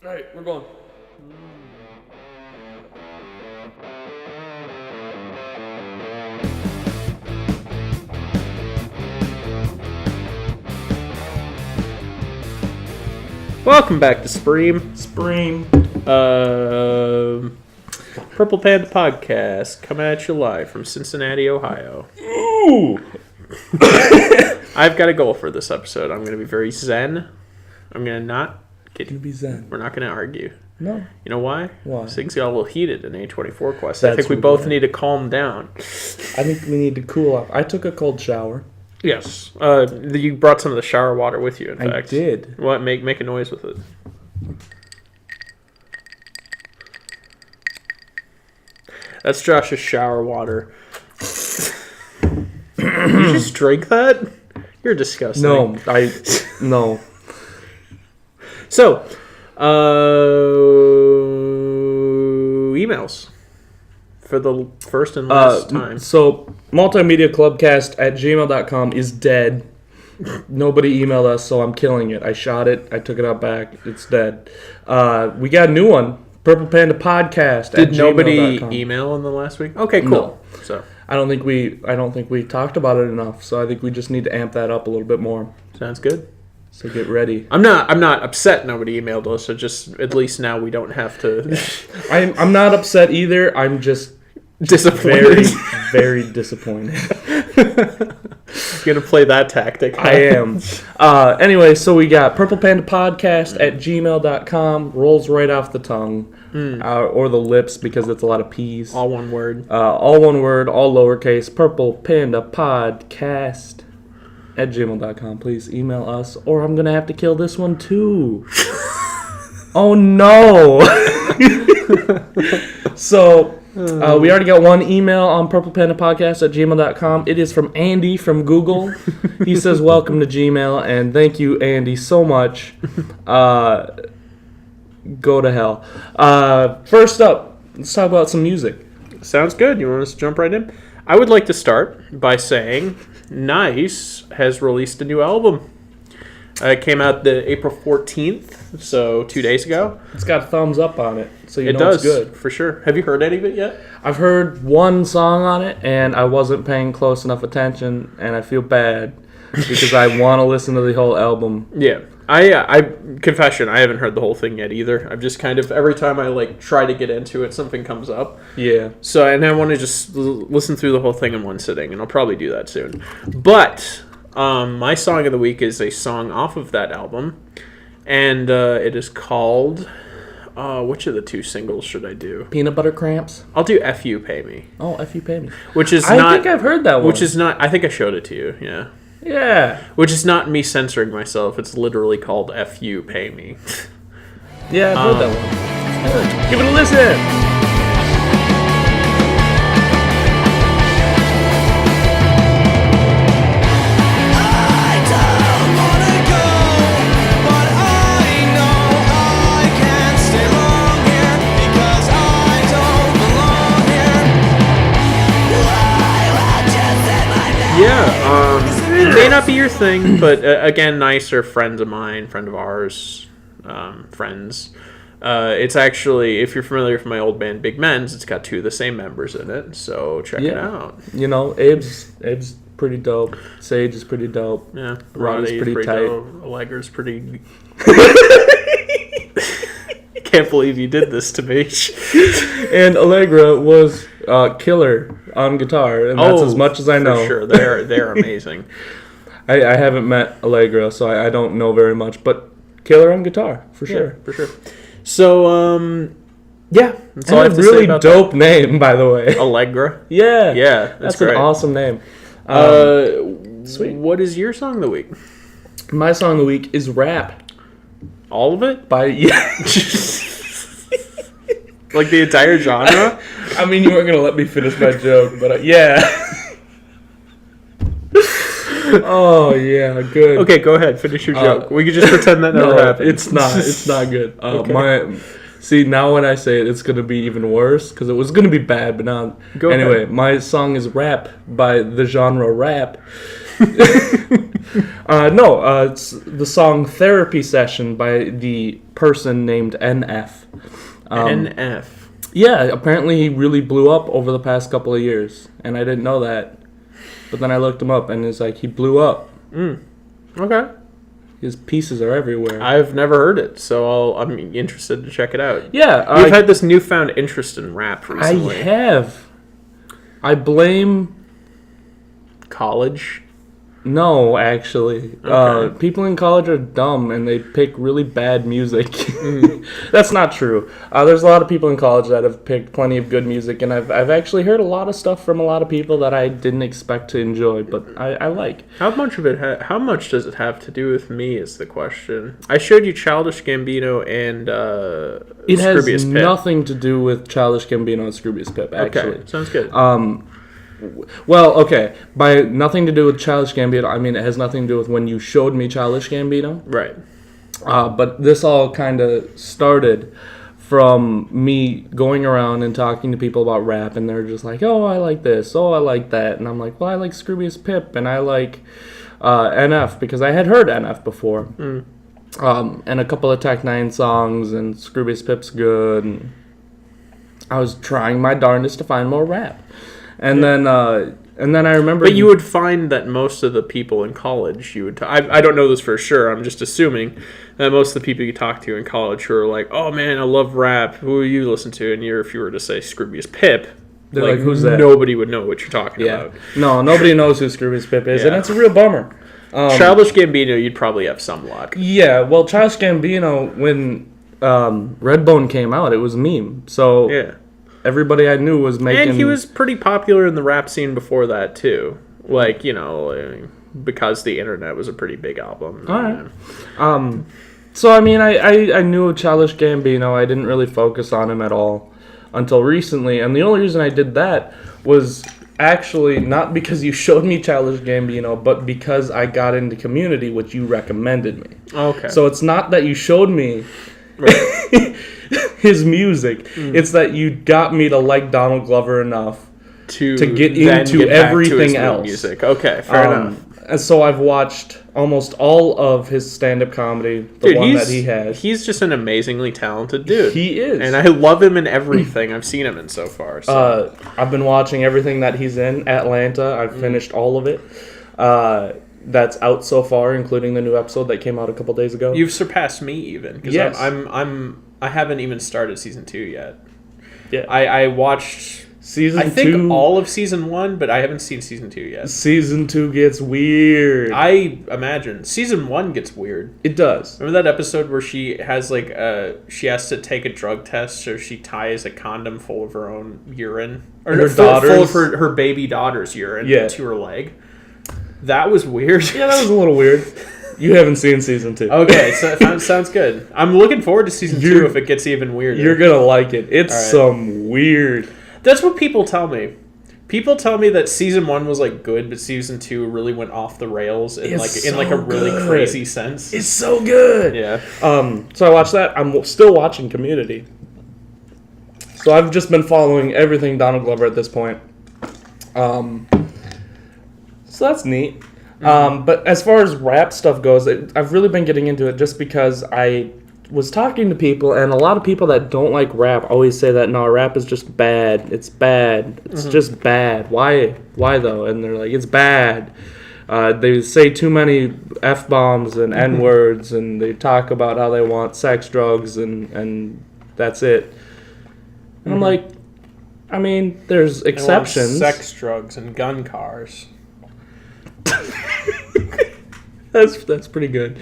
Alright, we're going. Welcome back to Spring. Purple Panda Podcast, coming at you live from Cincinnati, Ohio. Ooh! I've got a goal for this episode. I'm going to be very zen. I'm going to not get... You be zen. We're not going to argue. No. You know why? Why? Things got a little heated in A24 Quest. That's I think we both need to calm down. I think we need to cool off. I took a cold shower. Yes. You brought some of the shower water with you, in fact. I did. What? Make a noise with it. That's Josh's shower water. You just drink that? You're disgusting. No. So, emails for the first and last time. So, multimediaclubcast@gmail.com is dead. Nobody emailed us, so I'm killing it. I shot it. I took it out back. It's dead. We got a new one. Purple Panda Podcast. Did nobody email in the last week? Okay, cool. No. So I don't think we talked about it enough. So I think we just need to amp that up a little bit more. Sounds good. So get ready. I'm not upset nobody emailed us. So just at least now we don't have to. I'm not upset either. I'm just disappointed. Very disappointed. You're gonna play that tactic. I am. Anyway, so we got Purple Panda Podcast @gmail.com. Rolls right off the tongue. Or the lips because it's a lot of P's. All one word. All one word, all lowercase. Purple Panda Podcast @gmail.com. Please email us, or I'm gonna have to kill this one too. Oh no! So we already got one email on purplepandapodcast@gmail.com. It is from Andy from Google. He says, "Welcome to Gmail," and thank you, Andy, so much. Go to hell. First up, let's talk about some music. Sounds good. You want us to jump right in? I would like to start by saying Nice has released a new album. It came out the April 14th, so 2 days ago. It's got a thumbs up on it, so you know does, it's good. For sure. Have you heard any of it yet? I've heard one song on it, and I wasn't paying close enough attention, and I feel bad because I want to listen to the whole album. Yeah. I confession, I haven't heard the whole thing yet either. I've just kind of, every time I try to get into it, something comes up. Yeah. So, and I want to just listen through the whole thing in one sitting, and I'll probably do that soon. But my song of the week is a song off of that album, and it is called, which of the two singles should I do? Peanut Butter Cramps? I'll do F You Pay Me. Oh, F You Pay Me. Which is I not... think I've heard that one. Which is not... I think I showed it to you, yeah. Yeah. Which is not me censoring myself. It's literally called F You Pay Me. Yeah, I've heard that one. Give it a listen! It may not be your thing, but again, Nice are friends of mine, friend of ours, friends. It's actually, if you're familiar with my old band Big Men's, it's got two of the same members in it, so check it out. You know, Abe's pretty dope. Sage is pretty dope. Yeah, Roddy's pretty tight. Dope. Allegra's pretty... Can't believe you did this to me. And Allegra was killer on guitar, and that's as much as I know. For sure, they're amazing. I haven't met Allegra, so I don't know very much, but killer on guitar, for sure. For sure. So, yeah. That's all I have to say about dope that. Name, by the way. Allegra? Yeah. Yeah, that's great. An awesome name. Sweet. What is your song of the week? My song of the week is Rap. All of it? Yeah. Like the entire genre? I mean, you weren't going to let me finish my joke, but yeah. Oh, yeah, good. Okay, go ahead. Finish your joke. We could just pretend that never happened. It's not good. Okay. See, now when I say it, it's going to be even worse, because it was going to be bad, but now... Go ahead. My song is Rap by the genre rap. It's the song Therapy Session by the person named NF. NF. Yeah, apparently he really blew up over the past couple of years, and I didn't know that. But then I looked him up, and it's like he blew up. Okay. His pieces are everywhere. I've never heard it, so I'm interested to check it out. Yeah. You've had this newfound interest in rap recently. I have. I blame... College? No, actually. Okay. People in college are dumb and they pick really bad music. That's not true. There's a lot of people in college that have picked plenty of good music, and I've actually heard a lot of stuff from a lot of people that I didn't expect to enjoy, but I like. How much does it have to do with me is the question. I showed you Childish Gambino and It has Scroobius Pip. nothing to do with Childish Gambino and Scroobius Pip, actually. Okay, sounds good. Well, okay. By nothing to do with Childish Gambino, I mean it has nothing to do with when you showed me Childish Gambino. Right. But this all kind of started from me going around and talking to people about rap, and they're just like, oh, I like this, oh, I like that. And I'm like, well, I like Scroobius Pip, and I like NF, because I had heard NF before. And a couple of Tech 9 songs, and Scroobius Pip's good. And I was trying my darndest to find more rap. And then I remember... But you would find that most of the people in college, I don't know this for sure, I'm just assuming that most of the people you talk to in college who are like, oh man, I love rap, who do you listen to? And if you were to say Scroobius Pip, they're like, who's that? Nobody would know what you're talking about. No, nobody knows who Scroobius Pip is, and it's a real bummer. Childish Gambino, you'd probably have some luck. Yeah, well, Childish Gambino, when Redbone came out, it was a meme. So... Yeah. Everybody I knew was making... And he was pretty popular in the rap scene before that, too. Like, because the internet was a pretty big album. All right. So, I mean, I knew Childish Gambino. I didn't really focus on him at all until recently. And the only reason I did that was actually not because you showed me Childish Gambino, but because I got into Community, which you recommended me. Okay. So it's not that you showed me... Right. his music. It's that you got me to like Donald Glover enough to get into everything else. Music. Okay, fair enough. And so I've watched almost all of his stand-up comedy, the one that he has. He's just an amazingly talented dude. He is. And I love him in everything I've seen him in so far. So. I've been watching everything that he's in. Atlanta, I've finished all of it. That's out so far, including the new episode that came out a couple days ago. You've surpassed me even. Yes. I haven't even started season 2 yet. Yeah. I watched season 2. I think all of season 1, but I haven't seen season 2 yet. Season 2 gets weird. I imagine season 1 gets weird. It does. Remember that episode where she has she has to take a drug test, so she ties a condom full of her own urine, or full of her baby daughter's urine to her leg. That was weird. Yeah, that was a little weird. You haven't seen season 2. Okay, so that sounds good. I'm looking forward to season 2 if it gets even weirder. You're going to like it. It's some weird... That's what people tell me. People tell me that season 1 was good, but season 2 really went off the rails in a really crazy sense. It's so good. Yeah. So I watched that. I'm still watching Community. So I've just been following everything Donald Glover at this point. So that's neat. But as far as rap stuff goes, I've really been getting into it just because I was talking to people, and a lot of people that don't like rap always say that, no, rap is just bad. It's bad. It's just bad. Why though? And they're like, it's bad. They say too many F-bombs and N-words, and they talk about how they want sex, drugs, and that's it. And I'm like, I mean, there's exceptions. Sex, drugs, and gun cars. That's pretty good.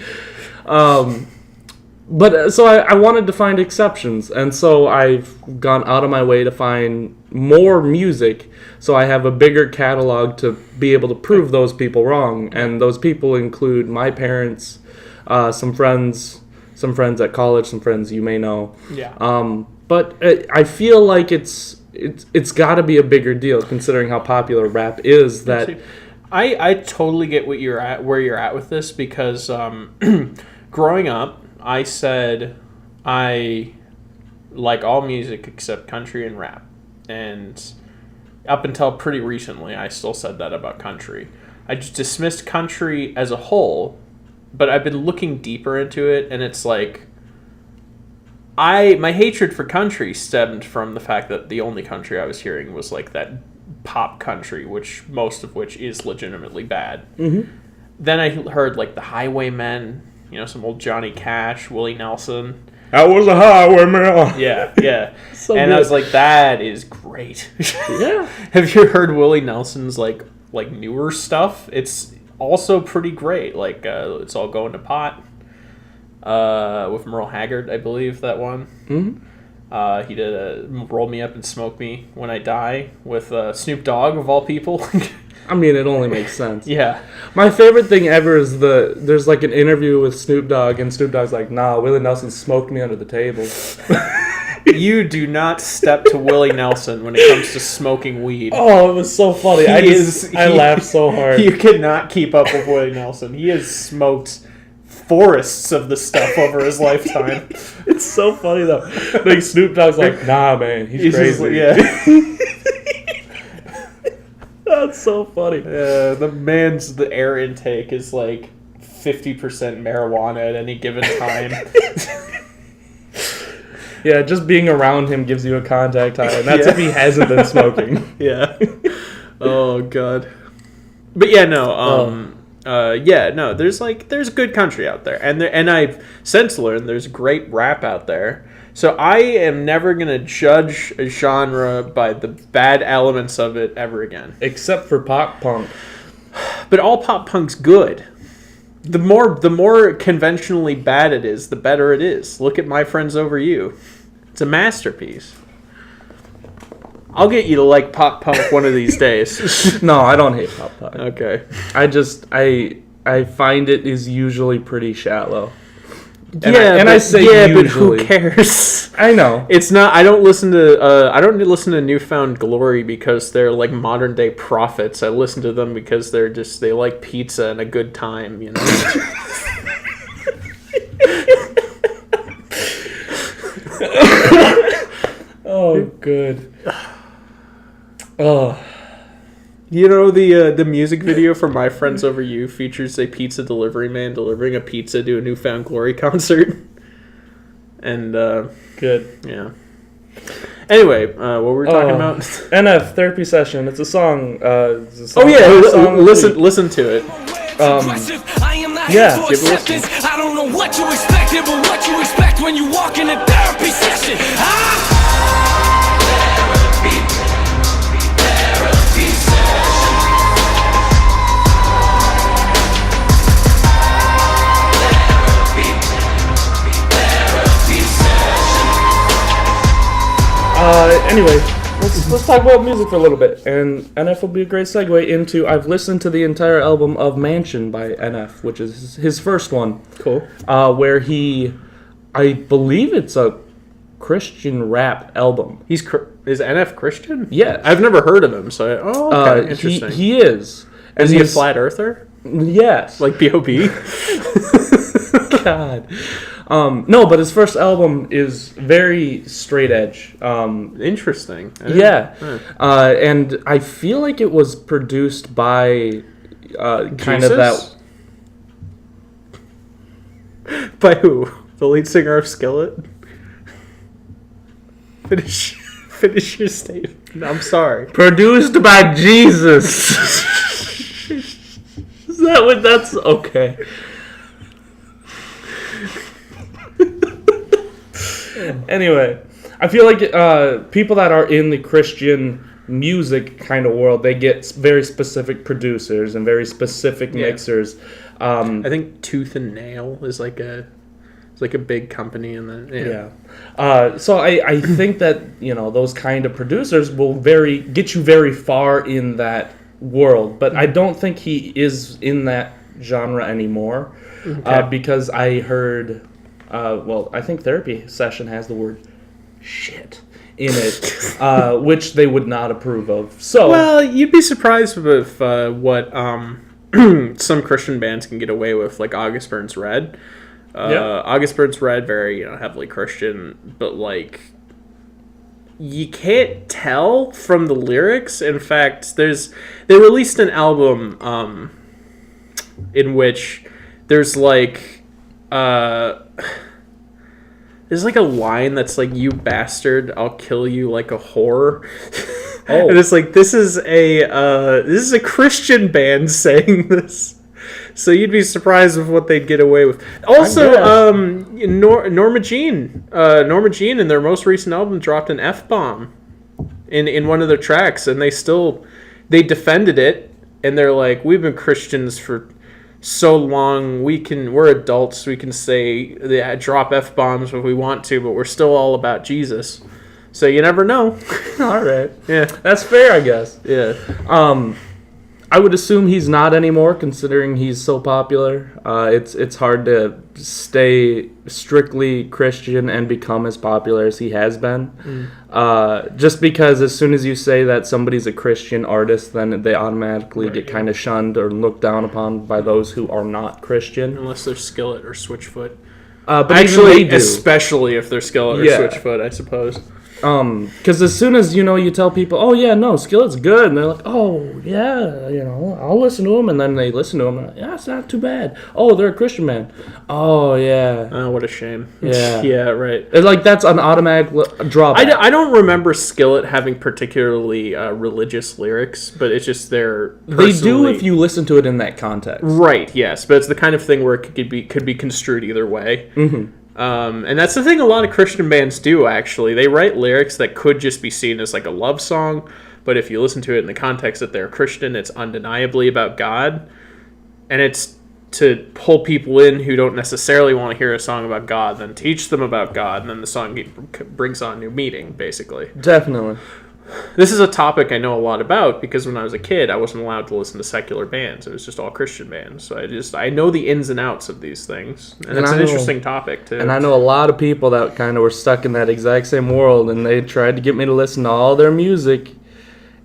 But so I wanted to find exceptions, and so I've gone out of my way to find more music, so I have a bigger catalog to be able to prove those people wrong. And those people include my parents, some friends at college, some friends you may know. Yeah. But I feel like it's got to be a bigger deal considering how popular rap is. That I totally get where you're at with this, because growing up, I said I like all music except country and rap. And up until pretty recently, I still said that about country. I just dismissed country as a whole, but I've been looking deeper into it, and it's like my hatred for country stemmed from the fact that the only country I was hearing was like that pop country, which most of which is legitimately bad. Mm-hmm. Then I heard like the Highwaymen, some old Johnny Cash, Willie Nelson. I was a highwayman. Yeah. So and good. I was like, that is great. Yeah. Have you heard Willie Nelson's like newer stuff? It's also pretty great. Like It's All Going to Pot. With Merle Haggard, I believe, that one. Mm-hmm. He did Roll Me Up and Smoke Me When I Die with Snoop Dogg, of all people. I mean, it only makes sense. Yeah. My favorite thing ever is there's like an interview with Snoop Dogg, and Snoop Dogg's like, nah, Willie Nelson smoked me under the table. You do not step to Willie Nelson when it comes to smoking weed. Oh, it was so funny. I laughed so hard. You cannot keep up with Willie Nelson. He has smoked forests of the stuff over his lifetime. It's so funny, though. Like, Snoop Dogg's like, nah, man, he's crazy. Yeah. That's so funny. The air intake is like 50% marijuana at any given time. Yeah, just being around him gives you a contact high, and that's if he hasn't been smoking. Yeah. Oh, God. But yeah, no, there's good country out there. And I've since learned there's great rap out there. So I am never going to judge a genre by the bad elements of it ever again. Except for pop punk. But all pop punk's good. The more conventionally bad it is, the better it is. Look at My Friends Over You. It's a masterpiece. I'll get you to like pop punk one of these days. No, I don't hate pop punk. Okay. I find it is usually pretty shallow. I say usually. But who cares? I know. It's not. I don't listen to Newfound Glory because they're like modern day prophets. I listen to them because they like pizza and a good time. Oh, good. Oh. The music video for My Friends Over You features a pizza delivery man delivering a pizza to a Newfound Glory concert. And, good. Yeah. Anyway, what were we talking about? NF, Therapy Session. It's a song. Listen to it. Yeah, give it a listen. I don't know what you expected, but what you expect when you walk in a therapy session. Anyway, let's talk about music for a little bit, and NF will be a great segue into. I've listened to the entire album of Mansion by NF, which is his first one. Cool. Where I believe it's a Christian rap album. Is NF Christian? Yes. I've never heard of him, so okay, interesting. He is. And is he a flat earther? Yes. Like B.O.B.? God. No, but his first album is very straight edge. Interesting. Yeah. And I feel like it was produced by kind of that... By who? The lead singer of Skillet? Finish your statement. I'm sorry. Produced by Jesus. Is that what that's... Okay. Anyway, I feel like people that are in the Christian music kind of world, they get very specific producers and very specific mixers. I think Tooth and Nail is like a big company in that. Yeah. So I think that those kind of producers will get you very far in that world, but I don't think he is in that genre anymore. Okay. Because I heard. I think Therapy Session has the word shit in it, which they would not approve of. So, well, you'd be surprised with what some Christian bands can get away with, like August Burns Red. August Burns Red, very heavily Christian, but like you can't tell from the lyrics. In fact, they released an album in which there's like there's like a line that's like, "You bastard, I'll kill you like a whore." Oh. And it's like, this is a Christian band saying this. So you'd be surprised with what they'd get away with. Also, Norma Jean in their most recent album dropped an F-bomb in one of their tracks, and they defended it, and they're like, "We've been Christians for so long, we're adults, we can say drop F-bombs if we want to, but we're still all about Jesus." So you never know. All right. Yeah. That's fair, I guess. Yeah. I would assume he's not anymore, considering he's so popular. It's hard to stay strictly Christian and become as popular as he has been. Just because as soon as you say that somebody's a Christian artist, then they automatically get kind of shunned or looked down upon by those who are not Christian. Unless they're Skillet or Switchfoot. But actually, especially if they're Skillet or Switchfoot, I suppose. Because as soon as, you tell people, "Oh, yeah, no, Skillet's good," and they're like, "Oh, yeah, I'll listen to him," and then they listen to him, and like, "Yeah, it's not too bad. Oh, they're a Christian band. Oh, yeah. Oh, what a shame." Yeah. Yeah, right. It's like, that's an automatic drawback. I don't remember Skillet having particularly religious lyrics, but it's just They do if you listen to it in that context. Right, yes, but it's the kind of thing where it could be construed either way. Mm-hmm. And that's the thing a lot of Christian bands do, actually. They write lyrics that could just be seen as like a love song, but if you listen to it in the context that they're Christian, it's undeniably about God. And it's to pull people in who don't necessarily want to hear a song about God, then teach them about God, and then the song brings on new meaning, basically. Definitely. This is a topic I know a lot about because when I was a kid, I wasn't allowed to listen to secular bands. It was just all Christian bands. So I know the ins and outs of these things. And it's an interesting topic, too. And I know a lot of people that kind of were stuck in that exact same world, and they tried to get me to listen to all their music,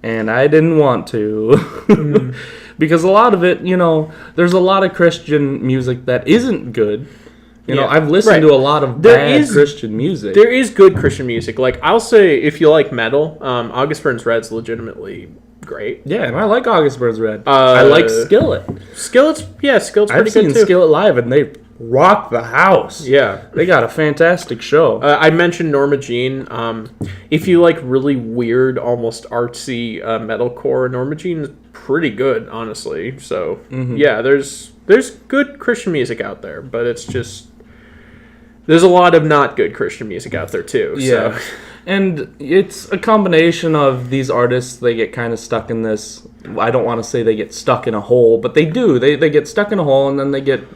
and I didn't want to. Because a lot of it, there's a lot of Christian music that isn't good. I've listened to a lot of bad Christian music. There is good Christian music. Like, I'll say, if you like metal, August Burns Red's legitimately great. Yeah, and I like August Burns Red. I like Skillet. Skillet's pretty good, too. I've seen Skillet live, and they rock the house. Yeah. They got a fantastic show. I mentioned Norma Jean. If you like really weird, almost artsy metalcore, Norma Jean is pretty good, honestly. So, yeah, there's good Christian music out there, but it's just... There's a lot of not good Christian music out there, too. Yeah. So. And it's a combination of these artists, they get kind of stuck in this... I don't want to say they get stuck in a hole, but they do. They get stuck in a hole, and then they get,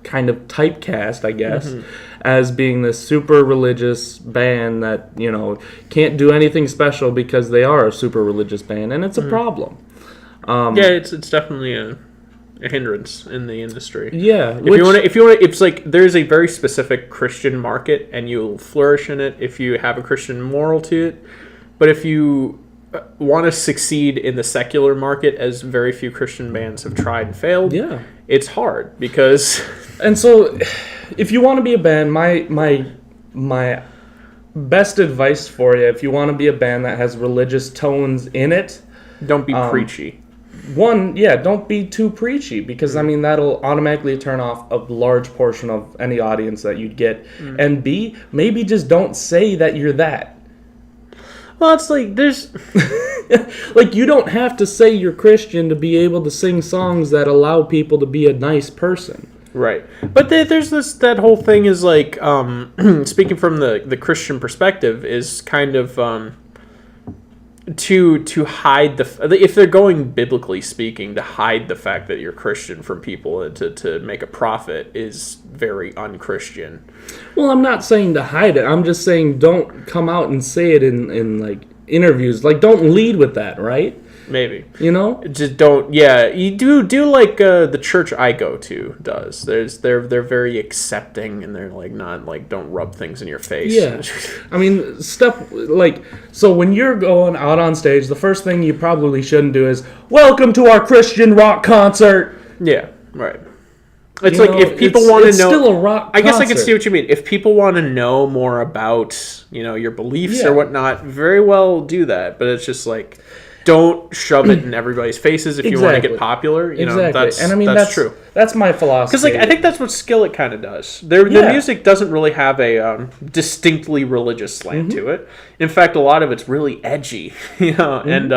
kind of typecast, I guess, as being this super religious band that, can't do anything special because they are a super religious band, and it's a problem. Yeah, it's definitely a hindrance in the industry. Yeah, if you want to, it's like there's a very specific Christian market, and you'll flourish in it if you have a Christian moral to it. But if you want to succeed in the secular market, as very few Christian bands have tried and failed, it's hard because. And so, if you want to be a band, my best advice for you, if you want to be a band that has religious tones in it, don't be preachy. Don't be too preachy, because that'll automatically turn off a large portion of any audience that you'd get. And B, maybe just don't say that you're that. Well, it's like there's like, you don't have to say you're Christian to be able to sing songs that allow people to be a nice person. Right. But there's that whole thing is like speaking from the Christian perspective is kind of to hide if they're going biblically speaking, to hide the fact that you're Christian from people and to make a profit is very unchristian. Well, I'm not saying to hide it. I'm just saying don't come out and say it in like interviews. Like, don't lead with that, right? Maybe. Just don't. Yeah, you do like the church I go to does. They're very accepting, and they're like not like don't rub things in your face. Yeah, stuff like, so when you're going out on stage, the first thing you probably shouldn't do is welcome to our Christian rock concert. Yeah, right. It's like if people want to know, it's still a rock concert. I guess I can see what you mean. If people want to know more about your beliefs or whatnot, very well do that. But it's just like. don't shove it in everybody's faces if you want to get popular. You know, that's true. That's my philosophy. Because I think that's what Skillet kind of does. Their music doesn't really have a distinctly religious slant to it. In fact, a lot of it's really edgy, and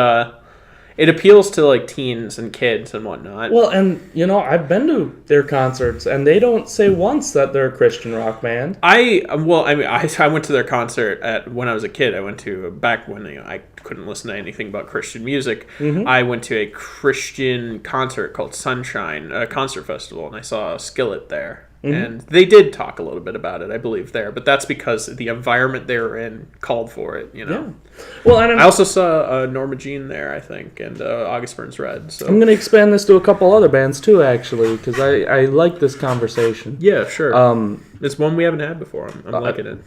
it appeals to like teens and kids and whatnot. Well, and I've been to their concerts, and they don't say once that they're a Christian rock band. I went to their concert when I was a kid. I went to back when I couldn't listen to anything but Christian music. I went to a Christian concert called Sunshine, a concert festival, and I saw Skillet there. And they did talk a little bit about it, I believe, there. But that's because the environment they were in called for it, Yeah. Well, I also saw Norma Jean there, I think, and August Burns Red. So. I'm going to expand this to a couple other bands, too, actually, because I like this conversation. Yeah, sure. It's one we haven't had before. I'm liking it.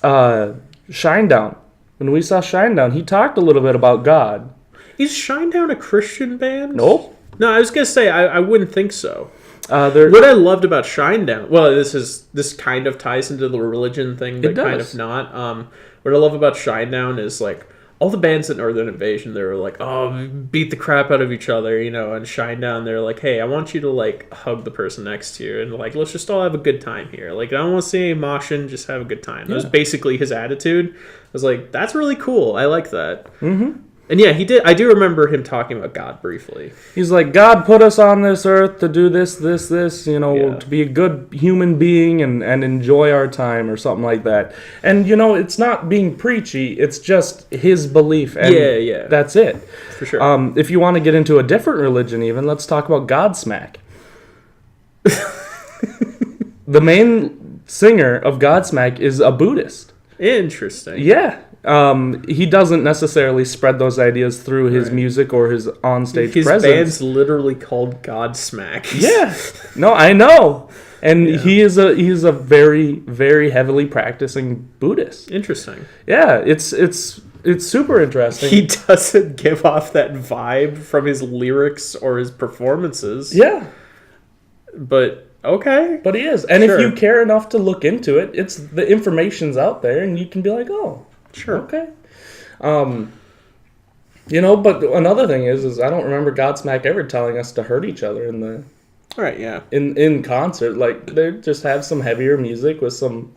Shinedown. When we saw Shinedown, he talked a little bit about God. Is Shinedown a Christian band? Nope. No, I was going to say, I wouldn't think so. What I loved about Shinedown, well, this kind of ties into the religion thing, but kind of not. What I love about Shinedown is like all the bands at Northern Invasion, they were like, oh, beat the crap out of each other, and Shinedown, they're like, hey, I want you to like hug the person next to you, and like let's just all have a good time here. Like I don't want to see any moshing, just have a good time. That was basically his attitude. I was like, that's really cool. I like that. And yeah, he did. I do remember him talking about God briefly. He's like, God put us on this earth to do this, to be a good human being and enjoy our time or something like that. And, it's not being preachy. It's just his belief. And that's it. For sure. If you want to get into a different religion even, let's talk about Godsmack. The main singer of Godsmack is a Buddhist. Interesting. Yeah. He doesn't necessarily spread those ideas through his music or his onstage presence. His band's literally called Godsmack. Yeah, no, I know, and he is a very, very heavily practicing Buddhist. Interesting. Yeah, it's super interesting. He doesn't give off that vibe from his lyrics or his performances. Yeah, but. Okay. But he is, and if you care enough to look into it, the information's out there, and you can be like, oh. Sure. Okay. But another thing is I don't remember Godsmack ever telling us to hurt each other Right, yeah. In concert. Like, they just have some heavier music with some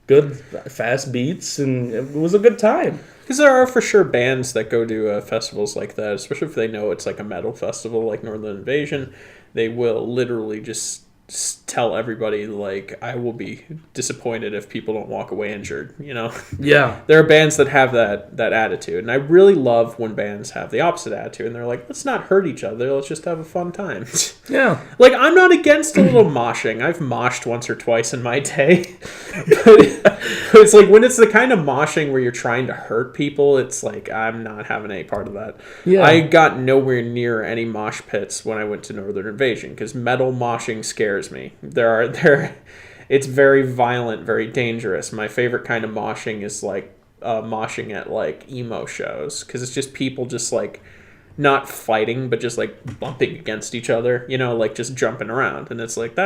good fast beats, and it was a good time. Because there are for sure bands that go to festivals like that, especially if they know it's like a metal festival like Northern Invasion. They will literally just tell everybody, like, I will be disappointed if people don't walk away injured, Yeah. There are bands that have that attitude, and I really love when bands have the opposite attitude, and they're like, let's not hurt each other, let's just have a fun time. Yeah. Like, I'm not against a little moshing. I've moshed once or twice in my day. But it's like, when it's the kind of moshing where you're trying to hurt people, it's like, I'm not having any part of that. Yeah. I got nowhere near any mosh pits when I went to Northern Invasion, because metal moshing scares me. It's very violent, very dangerous. My favorite kind of moshing is like moshing at like emo shows, because it's just people just like not fighting but just like bumping against each other, like just jumping around, and it's like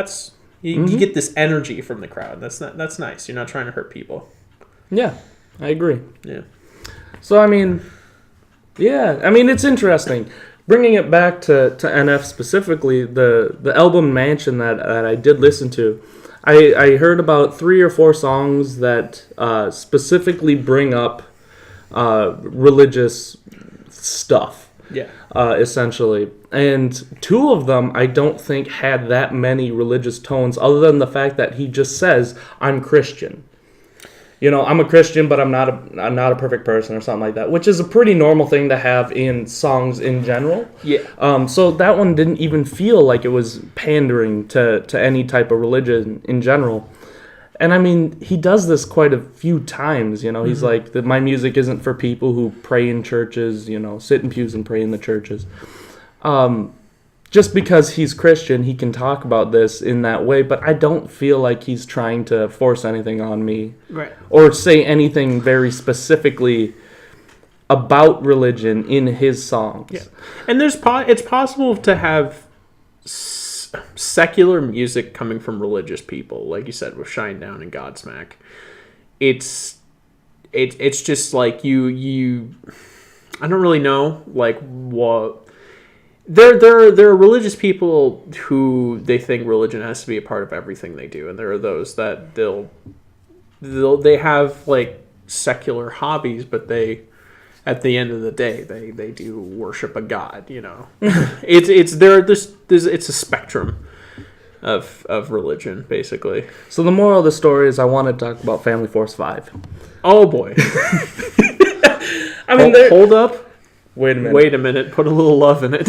you get this energy from the crowd. That's nice. You're not trying to hurt people. Yeah, I agree. Yeah. So it's interesting. Bringing it back to NF specifically, the album Mansion that I did listen to, I heard about 3 or 4 songs that specifically bring up religious stuff. Yeah. Essentially. And 2 of them I don't think had that many religious tones, other than the fact that he just says, I'm Christian. I'm a Christian, but I'm not a perfect person or something like that, which is a pretty normal thing to have in songs in general. Yeah. So that one didn't even feel like it was pandering to any type of religion in general. And he does this quite a few times, He's like, my music isn't for people who pray in churches, sit in pews and pray in the churches. Just because he's Christian, he can talk about this in that way, but I don't feel like he's trying to force anything on me. Right. Or say anything very specifically about religion in his songs. Yeah. And it's possible to have secular music coming from religious people, like you said, with Shinedown and Godsmack. It's just like you I don't really know, like, what... There are religious people who they think religion has to be a part of everything they do, and there are those that they have, like, secular hobbies, but they, at the end of the day, they do worship a god, you know. It's a spectrum of religion, basically. So the moral of the story is I want to talk about Family Force 5. Oh boy. I mean, hold up. Wait a minute. Wait a minute. Put a little love in it.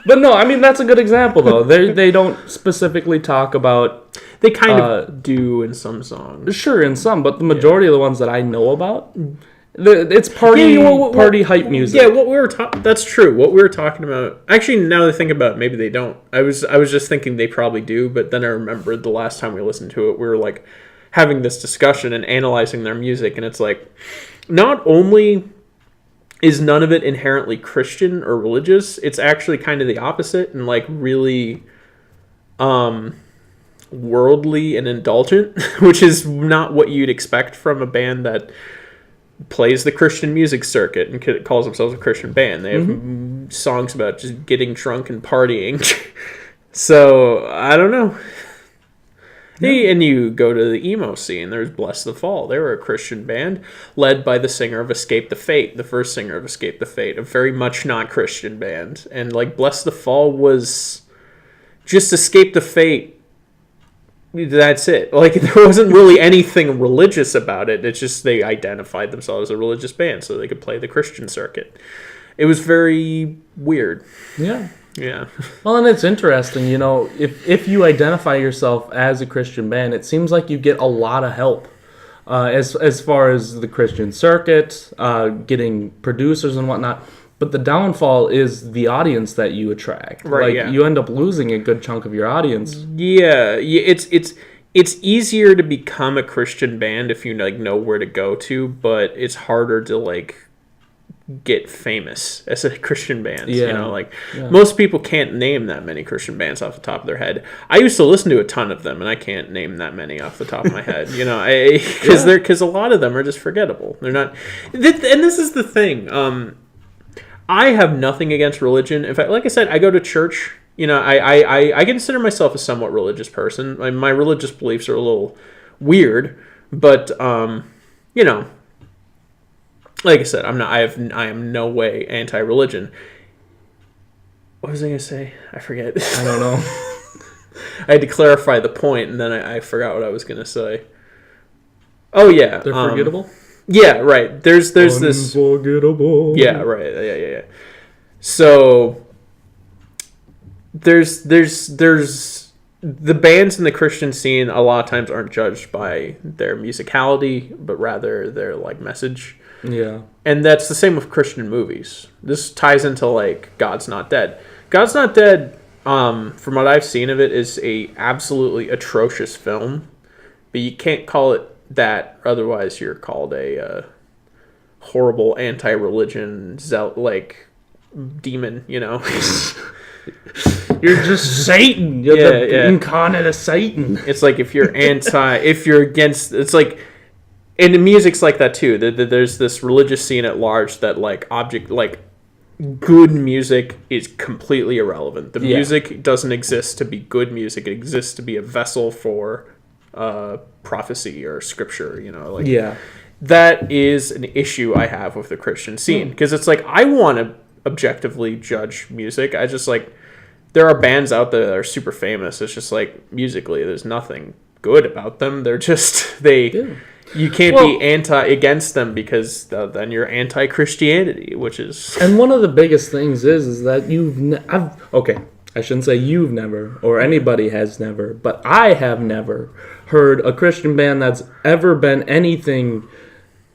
But no, I mean, that's a good example, though. They don't specifically talk about... They kind of do in some songs. Sure, in some, but the majority of the ones that I know about, it's party hype music. Yeah, what we were that's true. What we were talking about... Actually, now that I think about it, maybe they don't. I was just thinking they probably do, but then I remembered the last time we listened to it, we were, like, having this discussion and analyzing their music, and it's like, not only... is none of it inherently Christian or religious, it's actually kind of the opposite and, like, really worldly and indulgent, which is not what you'd expect from a band that plays the Christian music circuit and calls themselves a Christian band. They have songs about just getting drunk and partying. So, I don't know. And you go to the emo scene, there's Bless the Fall. They were a Christian band led by the singer of Escape the Fate, the first singer of Escape the Fate, a very much not Christian band. And, like, Bless the Fall was just Escape the Fate. That's it. Like, there wasn't really anything religious about it. It's just they identified themselves as a religious band so they could play the Christian circuit. It was very weird. Yeah. Yeah. Well, and it's interesting, you know, if you identify yourself as a Christian band, it seems like you get a lot of help as far as the Christian circuit, getting producers and whatnot. But the downfall is the audience that you attract. Right. Like, yeah. you end up losing a good chunk of your audience. Yeah. It's easier to become a Christian band if you, like, know where to go to, but it's harder to, like, get famous as a Christian band. Yeah. You know, like, most people can't name that many Christian bands off the top of their head. I used to listen to a ton of them, and I can't name that many off the top of my head. You know, because a lot of them are just forgettable. They're not. And this is the thing. I have nothing against religion. In fact, like I said, I go to church. You know, I consider myself a somewhat religious person. My religious beliefs are a little weird, but you know. Like I said, I am no way anti-religion. What was I going to say? I forget. I don't know. I had to clarify the point, and then I forgot what I was going to say. Oh, yeah. They're forgettable? Yeah, right. There's this... Unforgettable. Yeah, right. Yeah. So, there's the bands in the Christian scene a lot of times aren't judged by their musicality, but rather their, like, message. Yeah. And that's the same with Christian movies. This ties into, like, God's Not Dead. God's Not Dead, from what I've seen of it, is a absolutely atrocious film. But you can't call it that, otherwise you're called a horrible anti-religion, like, demon, you know? You're just Satan. You're the incarnate of Satan. It's like if you're against, it's like, and the music's like that too. There's this religious scene at large that, like, good music is completely irrelevant. The music doesn't exist to be good music. It exists to be a vessel for prophecy or scripture, you know? Like, that is an issue I have with the Christian scene. Because it's like, I want to objectively judge music. I just, like, there are bands out there that are super famous. It's just like, musically, there's nothing good about them. They're just, you can't be against them because then you're anti-Christianity, which is... And one of the biggest things is that I shouldn't say you've never, or anybody has never, but I have never heard a Christian band that's ever been anything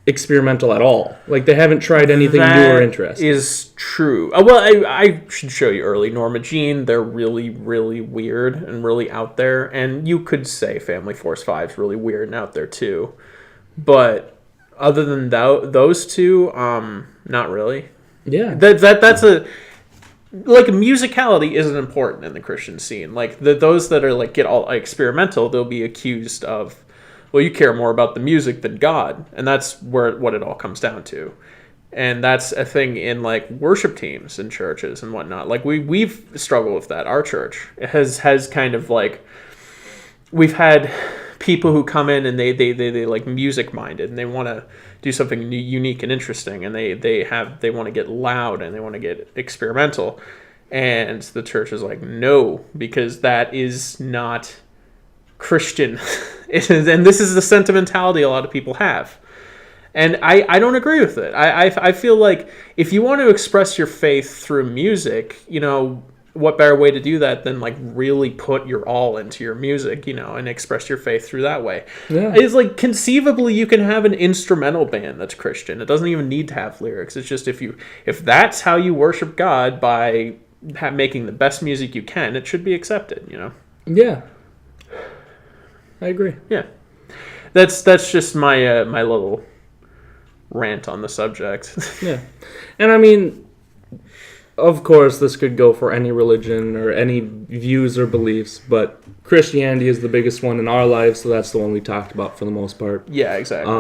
experimental at all. Like, they haven't tried anything new or interesting. That is true. Well, I should show you early. Norma Jean, they're really, really weird and really out there. And you could say Family Force 5 is really weird and out there too. But other than those two, not really. Yeah. That's a... Like, musicality isn't important in the Christian scene. Like, those that are, like, get all experimental, they'll be accused of, well, you care more about the music than God. And that's what it all comes down to. And that's a thing in like worship teams in churches and whatnot. Like we've struggled with that. Our church has kind of like, we've had people who come in and they like music minded and they want to do something unique and interesting, and they want to get loud and they want to get experimental, and the church is like, no, because that is not Christian. And this is the sentimentality a lot of people have. And I don't agree with it. I feel like if you want to express your faith through music, you know, what better way to do that than like really put your all into your music, you know, and express your faith through that way. Yeah. It's like conceivably you can have an instrumental band that's Christian. It doesn't even need to have lyrics. It's just if that's how you worship God, by making the best music you can, it should be accepted, you know? Yeah. I agree. Yeah. That's just my my little rant on the subject. Yeah. And I mean, of course, this could go for any religion or any views or beliefs, but Christianity is the biggest one in our lives, so that's the one we talked about for the most part. Yeah, exactly.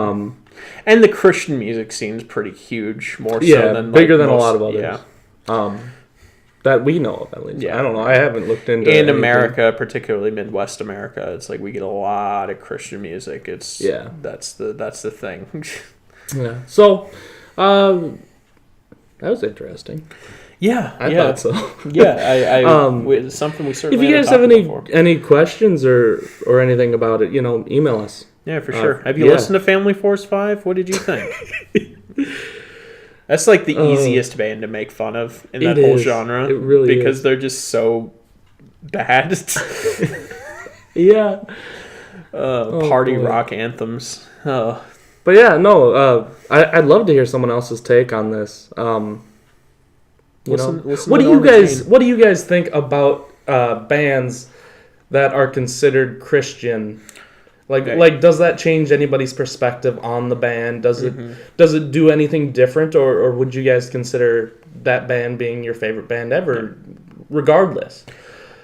And the Christian music scene's pretty huge, more so than bigger than most, a lot of others. Yeah. That we know of, at least. Yeah. I don't know. I haven't looked into in anything. America, particularly Midwest America, it's like we get a lot of Christian music. That's the thing. Yeah. So, that was interesting. Yeah, I thought so. Yeah, something we certainly. If you guys have any questions or anything about it, you know, email us. Yeah, for sure. Have you listened to Family Force 5? What did you think? That's like the easiest band to make fun of in that whole genre. It really because they're just so bad. Yeah. Party rock anthems. Oh. But yeah, no. I'd love to hear someone else's take on this. Listen what do you guys think about bands that are considered Christian? Like does that change anybody's perspective on the band? Does it do anything different, or would you guys consider that band being your favorite band ever, regardless?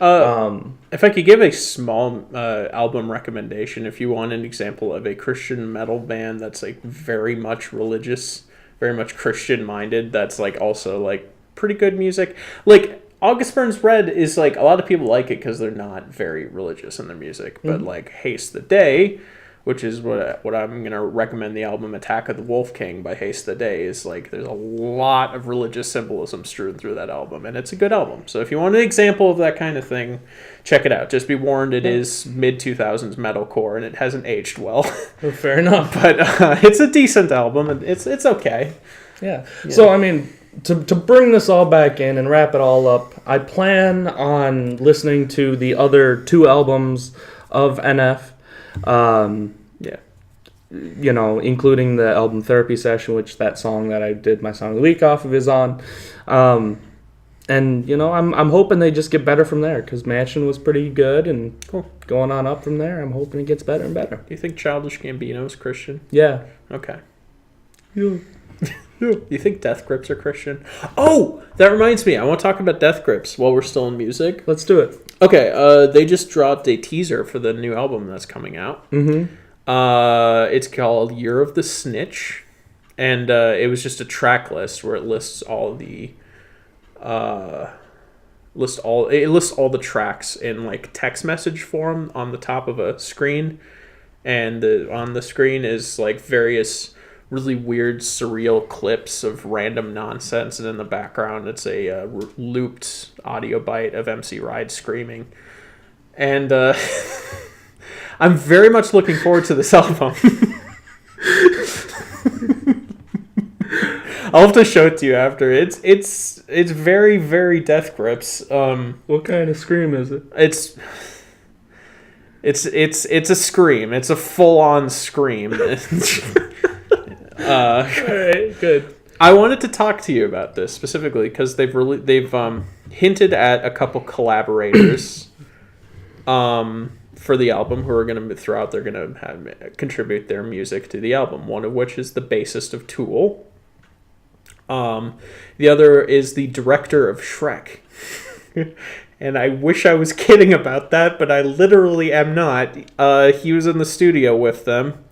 If I could give a small album recommendation, if you want an example of a Christian metal band that's like very much religious, very much Christian minded, that's like also like pretty good music. Like August Burns Red is like, a lot of people like it because they're not very religious in their music, but like Haste the Day, which is what I'm gonna recommend, the album Attack of the Wolf King by Haste the Day, is like there's a lot of religious symbolism strewn through that album, and it's a good album. So if you want an example of that kind of thing, check it out. Just be warned, it is mid-2000s metalcore and it hasn't aged well. Fair enough. But it's a decent album and it's okay. Yeah. So I mean, to bring this all back in and wrap it all up, I plan on listening to the other 2 albums of NF. You know, including the album Therapy Session, which that song that I did my song of the week off of is on. And you know, I'm hoping they just get better from there, because Mansion was pretty good, and going on up from there, I'm hoping it gets better and better. Do you think Childish Gambino is Christian? Yeah. Okay. Yeah. You think Death Grips are Christian? Oh, that reminds me. I want to talk about Death Grips while we're still in music. Let's do it. Okay, they just dropped a teaser for the new album that's coming out. Mm-hmm. It's called Year of the Snitch, and it was just a track list where it lists all the lists all the tracks in like text message form on the top of a screen, and on the screen is like various really weird surreal clips of random nonsense, and in the background it's a looped audio bite of MC Ride screaming, and I'm very much looking forward to this album. I'll have to show it to you after. It's very, very Death Grips. What kind of scream is it? It's a scream. It's a full-on scream. Alright, good. I wanted to talk to you about this specifically because they've hinted at a couple collaborators for the album who are going to throughout. They're going to contribute their music to the album. One of which is the bassist of Tool. The other is the director of Shrek. And I wish I was kidding about that, but I literally am not. He was in the studio with them.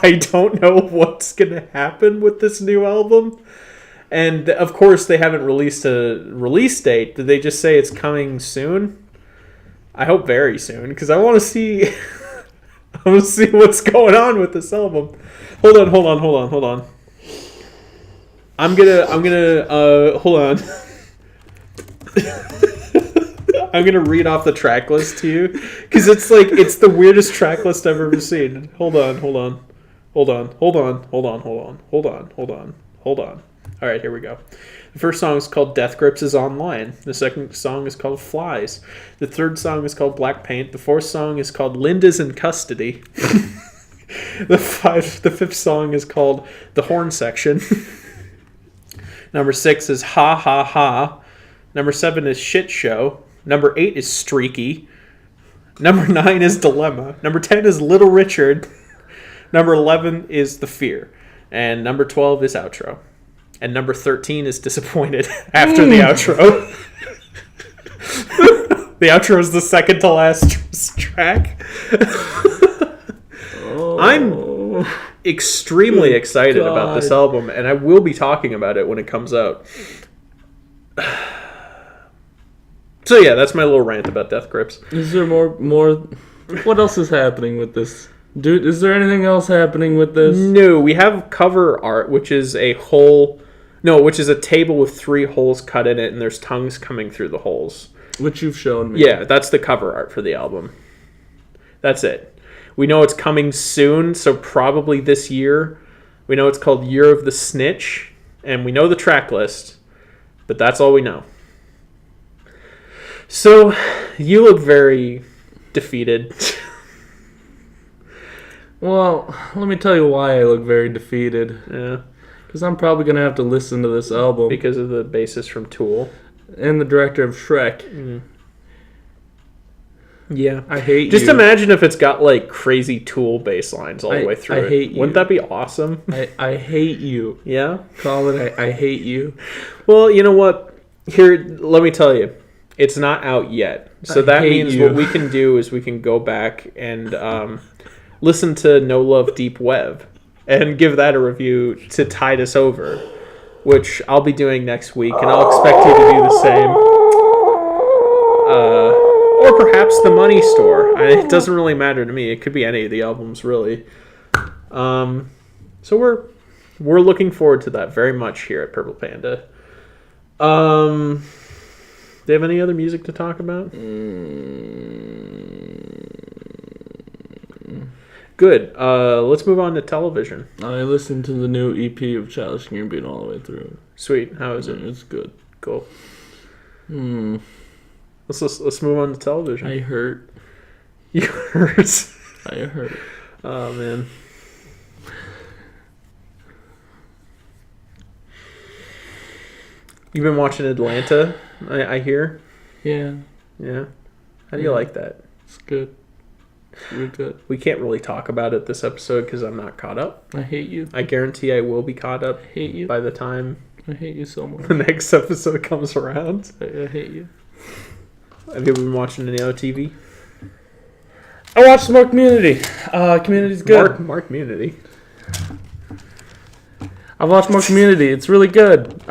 I don't know what's going to happen with this new album. And, of course, they haven't released a release date. Did they just say it's coming soon? I hope very soon, because I want to see... I want to see what's going on with this album. Hold on. I'm gonna, hold on. I'm gonna read off the track list to you, because it's the weirdest track list I've ever seen. Hold on. All right, here we go. The first song is called Death Grips is Online. The second song is called Flies. The third song is called Black Paint. The fourth song is called Linda's in Custody. The fifth song is called The Horn Section. Number 6 is Ha Ha Ha. Number 7 is Shit Show. Number 8 is Streaky. Number 9 is Dilemma. Number 10 is Little Richard. Number 11 is The Fear. And number 12 is Outro. And number 13 is Disappointed after the outro. The outro is the second to last track. I'm extremely excited about this album, and I will be talking about it when it comes out. So yeah, that's my little rant about Death Grips. Is there more? What else is happening with this? Dude, is there anything else happening with this? No, we have cover art, which is a table with 3 holes cut in it, and there's tongues coming through the holes. Which you've shown me. Yeah, that's the cover art for the album. That's it. We know it's coming soon, so probably this year. We know it's called Year of the Snitch, and we know the track list, but that's all we know. So, you look very defeated. Well, let me tell you why I look very defeated. Yeah. Because I'm probably going to have to listen to this album. Because of the bassist from Tool. And the director of Shrek. Mm. Yeah. I hate you. Just imagine if it's got, like, crazy Tool bass lines all the way through I hate you. Wouldn't that be awesome? I hate you. Yeah? Colin, I hate you. Well, you know what? Here, let me tell you. It's not out yet. So that means what we can do is we can go back and listen to No Love Deep Web and give that a review to tide us over, which I'll be doing next week, and I'll expect you to do the same. Or perhaps The Money Store. It doesn't really matter to me. It could be any of the albums, really. So we're looking forward to that very much here at Purple Panda. Do you have any other music to talk about? Good. Let's move on to television. I listened to the new EP of Childish Gambino all the way through. Sweet. How is it? It's good. Cool. Let's move on to television. I hurt. You hurt. I hurt. Oh man. You've been watching Atlanta, I hear. Yeah. Yeah. How do you like that? It's good. It's really good. We can't really talk about it this episode because I'm not caught up. I hate you. I guarantee I will be caught up. I hate you. By the time I hate you so much. the next episode comes around. I hate you. Have you been watching any other TV? I watched more Community. Community's good. Mark Community. I've watched more Community. It's really good.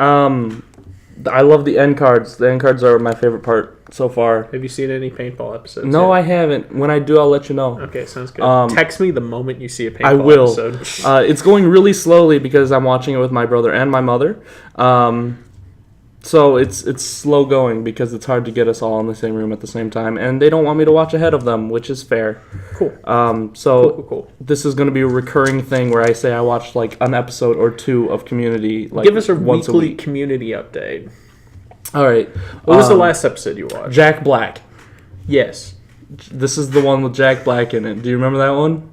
I love the end cards. The end cards are my favorite part so far. Have you seen any paintball episodes? No, yet? I haven't. When I do, I'll let you know. Okay, sounds good. Text me the moment you see a paintball episode. I will. It's going really slowly because I'm watching it with my brother and my mother. So it's slow going because it's hard to get us all in the same room at the same time, and they don't want me to watch ahead of them, which is fair. Cool. Cool. This is going to be a recurring thing where I say I watched like an episode or 2 of Community. Like, give us a once weekly a week. Community update. All right. What was the last episode you watched? Jack Black. Yes. This is the one with Jack Black in it. Do you remember that one?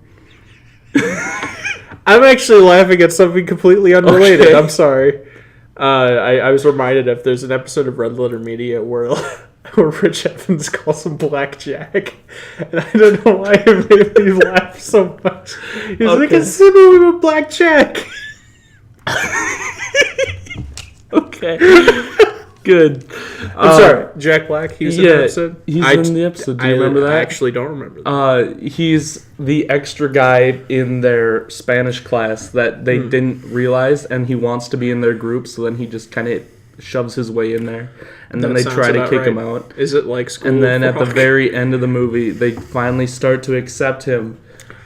I'm actually laughing at something completely unrelated. Okay. I'm sorry. I was reminded of there's an episode of Red Letter Media where Rich Evans calls him Black Jack, and I don't know why it made me laugh so much. He's like, consider him a Black Jack. Okay. Good. I'm sorry, Jack Black. He was in the episode. He's in the episode. Do you remember that? I actually don't remember that. He's the extra guy in their Spanish class that they didn't realize, and he wants to be in their group. So then he just kind of shoves his way in there, and then they try to kick him out. Is it like School And then of at the Rock? very end of the movie, they finally start to accept him,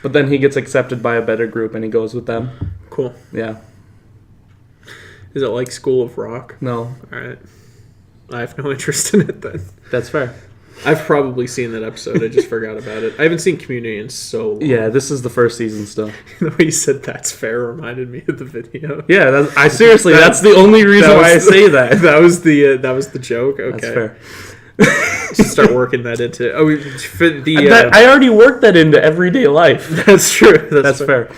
but then he gets accepted by a better group, and he goes with them. Cool. Yeah. Is it like School of Rock? No. All right. I have no interest in it then. That's fair. I've probably seen that episode. I just forgot about it. I haven't seen Community in so long. Yeah, this is the first season still. The way you said "that's fair" reminded me of the video. Yeah, that's the only reason why I say that. That was the joke. Okay, That's fair. Just start working that into. I already worked that into everyday life. That's true. That's fair.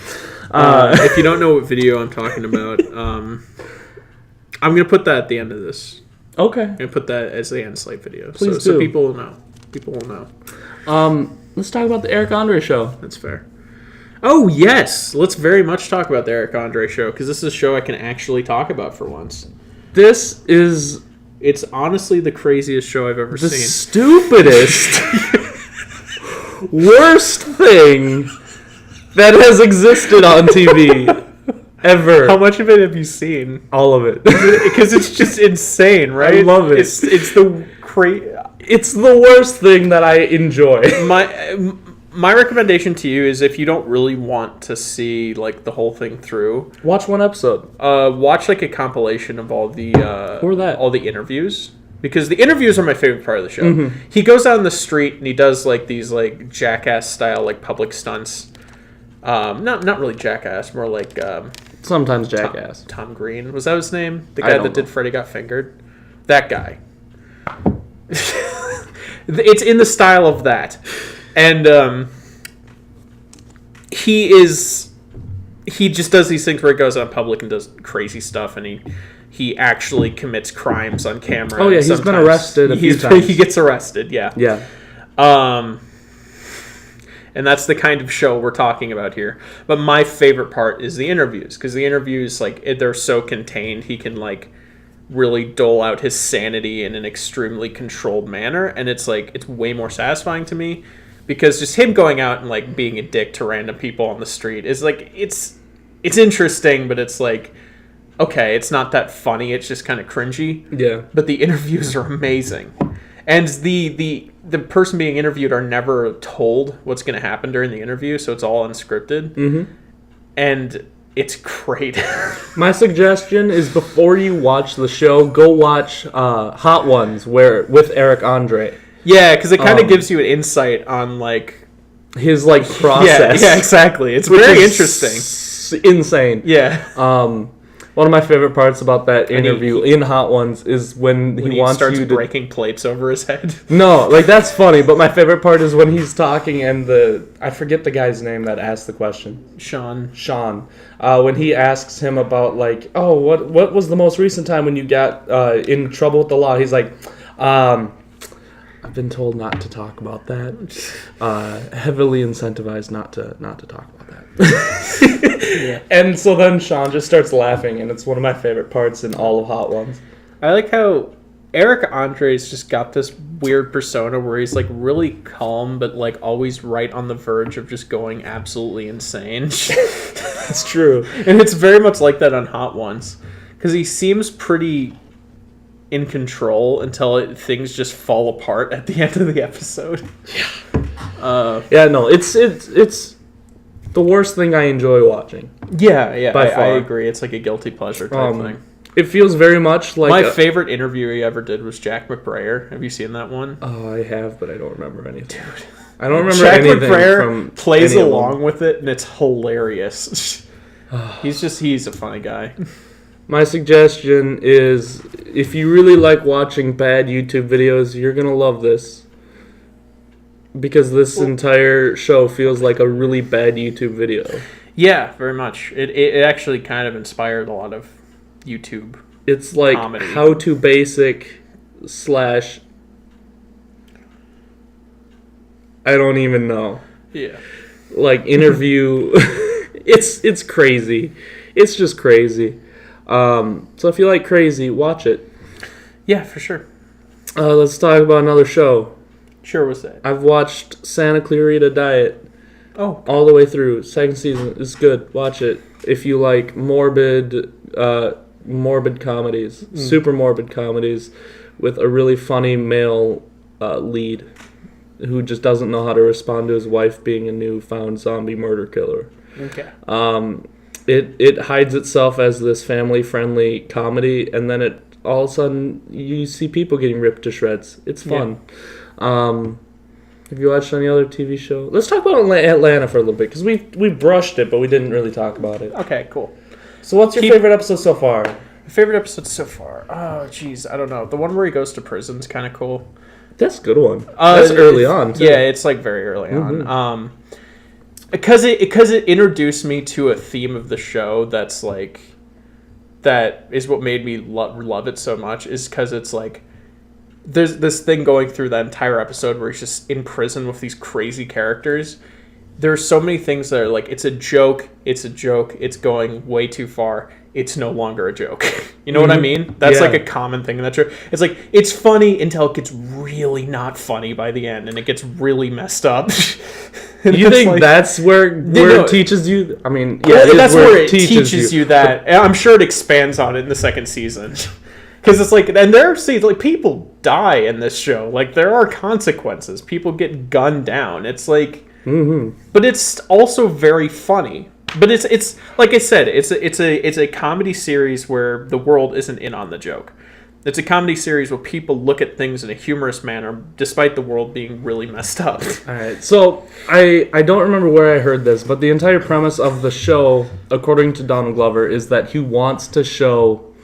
If you don't know what video I'm talking about, I'm gonna put that at the end of this. Okay. I'm gonna put that as the end slate video, Please so do. people will know. People will know. Let's talk about the Eric Andre show. That's fair. Oh yes, let's very much talk about the Eric Andre show because this is a show I can actually talk about for once. This is It's honestly the craziest show I've ever the seen. stupidest, worst thing that has existed on TV ever. How much of it have you seen? All of it. Because it's just insane, right? I love it. It's the It's the worst thing that I enjoy. My recommendation to you is if you don't really want to see like the whole thing through, Watch one episode. watch like a compilation of all the all the interviews. Because the interviews are my favorite part of the show. Mm-hmm. He goes out in the street and he does like these like jackass style like public stunts. Not really jackass, more like Sometimes jackass. Tom Green. Was that his name? The I guy don't that did know. Freddy Got Fingered? That guy. It's in the style of that. And he just does these things where he goes out in public and does crazy stuff, and he actually commits crimes on camera. Oh, yeah, and he's been sometimes arrested a few times. He gets arrested, yeah. Yeah. And that's the kind of show we're talking about here. But my favorite part is the interviews, because the interviews, like, they're so contained. He can, like, really dole out his sanity in an extremely controlled manner. And it's, like, it's way more satisfying to me, because just him going out and, like, being a dick to random people on the street is, like, it's interesting, but it's, like, okay, it's not that funny. It's just kind of cringy. Yeah. But the interviews are amazing. And the person being interviewed are never told what's going to happen during the interview, so it's all unscripted. Mm-hmm. And it's great. My suggestion is before you watch the show, go watch Hot Ones with Eric Andre. Yeah, because it kind of gives you an insight on, like... His, like, process. Yeah, exactly. It's very interesting. Insane. Yeah. One of my favorite parts about that And he- interview in Hot Ones is when He wants starts you to... breaking plates over his head. No, like, that's funny, but my favorite part is when he's talking and I forget the guy's name that asked the question. Sean. When he asks him about, like, oh, what was the most recent time when you got in trouble with the law? He's like, I've been told not to talk about that. Heavily incentivized not to talk about that. Yeah. And so then Sean just starts laughing, and it's one of my favorite parts in all of Hot Ones. I like how Eric Andre's just got this weird persona where he's, like, really calm, but, like, always right on the verge of just going absolutely insane. It's true. And it's very much like that on Hot Ones. Because he seems pretty in control until things just fall apart at the end of the episode. Yeah, no, it's the worst thing I enjoy watching. Yeah, By I far. agree. It's like a guilty pleasure type thing. It feels very much like... My favorite interview he ever did was Jack McBrayer. Have you seen that one? Oh, I have, but I don't remember anything. Dude. I don't remember Jack anything McBrayer from plays any of along them. with it, and it's hilarious. He's a funny guy. My suggestion is, if you really like watching bad YouTube videos, you're going to love this. Because this entire show feels like a really bad YouTube video. Yeah, very much. It actually kind of inspired a lot of YouTube. It's like Comedy. how to basic / I don't even know. Yeah. Like interview. It's crazy. It's just crazy. So if you like crazy, watch it. Yeah, for sure. Let's talk about another show. Sure, what's that? I've watched Santa Clarita Diet Oh, all the way through. Second season is good. Watch it if you like morbid comedies, super morbid comedies, with a really funny male lead who just doesn't know how to respond to his wife being a newfound zombie murder killer. okay. It hides itself as this family-friendly comedy, and then it all of a sudden you see people getting ripped to shreds. It's fun. Yeah. Have you watched any other TV show? Let's talk about Atlanta for a little bit, because we brushed it, but we didn't really talk about it. Okay, cool. So what's your favorite episode so far? Favorite episode so far? Oh, jeez, I don't know. The one where he goes to prison's kind of cool. That's a good one. That's early on, too. Yeah, it's like very early on. Because it introduced me to a theme of the show that's like, that is what made me love it so much, is because it's like, there's this thing going through that entire episode where he's just in prison with these crazy characters. There's so many things that are like, it's a joke, it's going way too far, it's no longer a joke. You know what I mean? That's like a common thing in that show. It's like, it's funny until it gets really not funny by the end, and it gets really messed up. You think like, that's where it teaches you? I mean, yeah, that's where it teaches you that. I'm sure it expands on it in the second season. Because it's like, and like, people die in this show. Like, there are consequences. People get gunned down. It's like, but it's also very funny. But it's like I said, it's a comedy series where the world isn't in on the joke. It's a comedy series where people look at things in a humorous manner, despite the world being really messed up. All right. So I don't remember where I heard this, but the entire premise of the show, according to Donald Glover, is that he wants to show.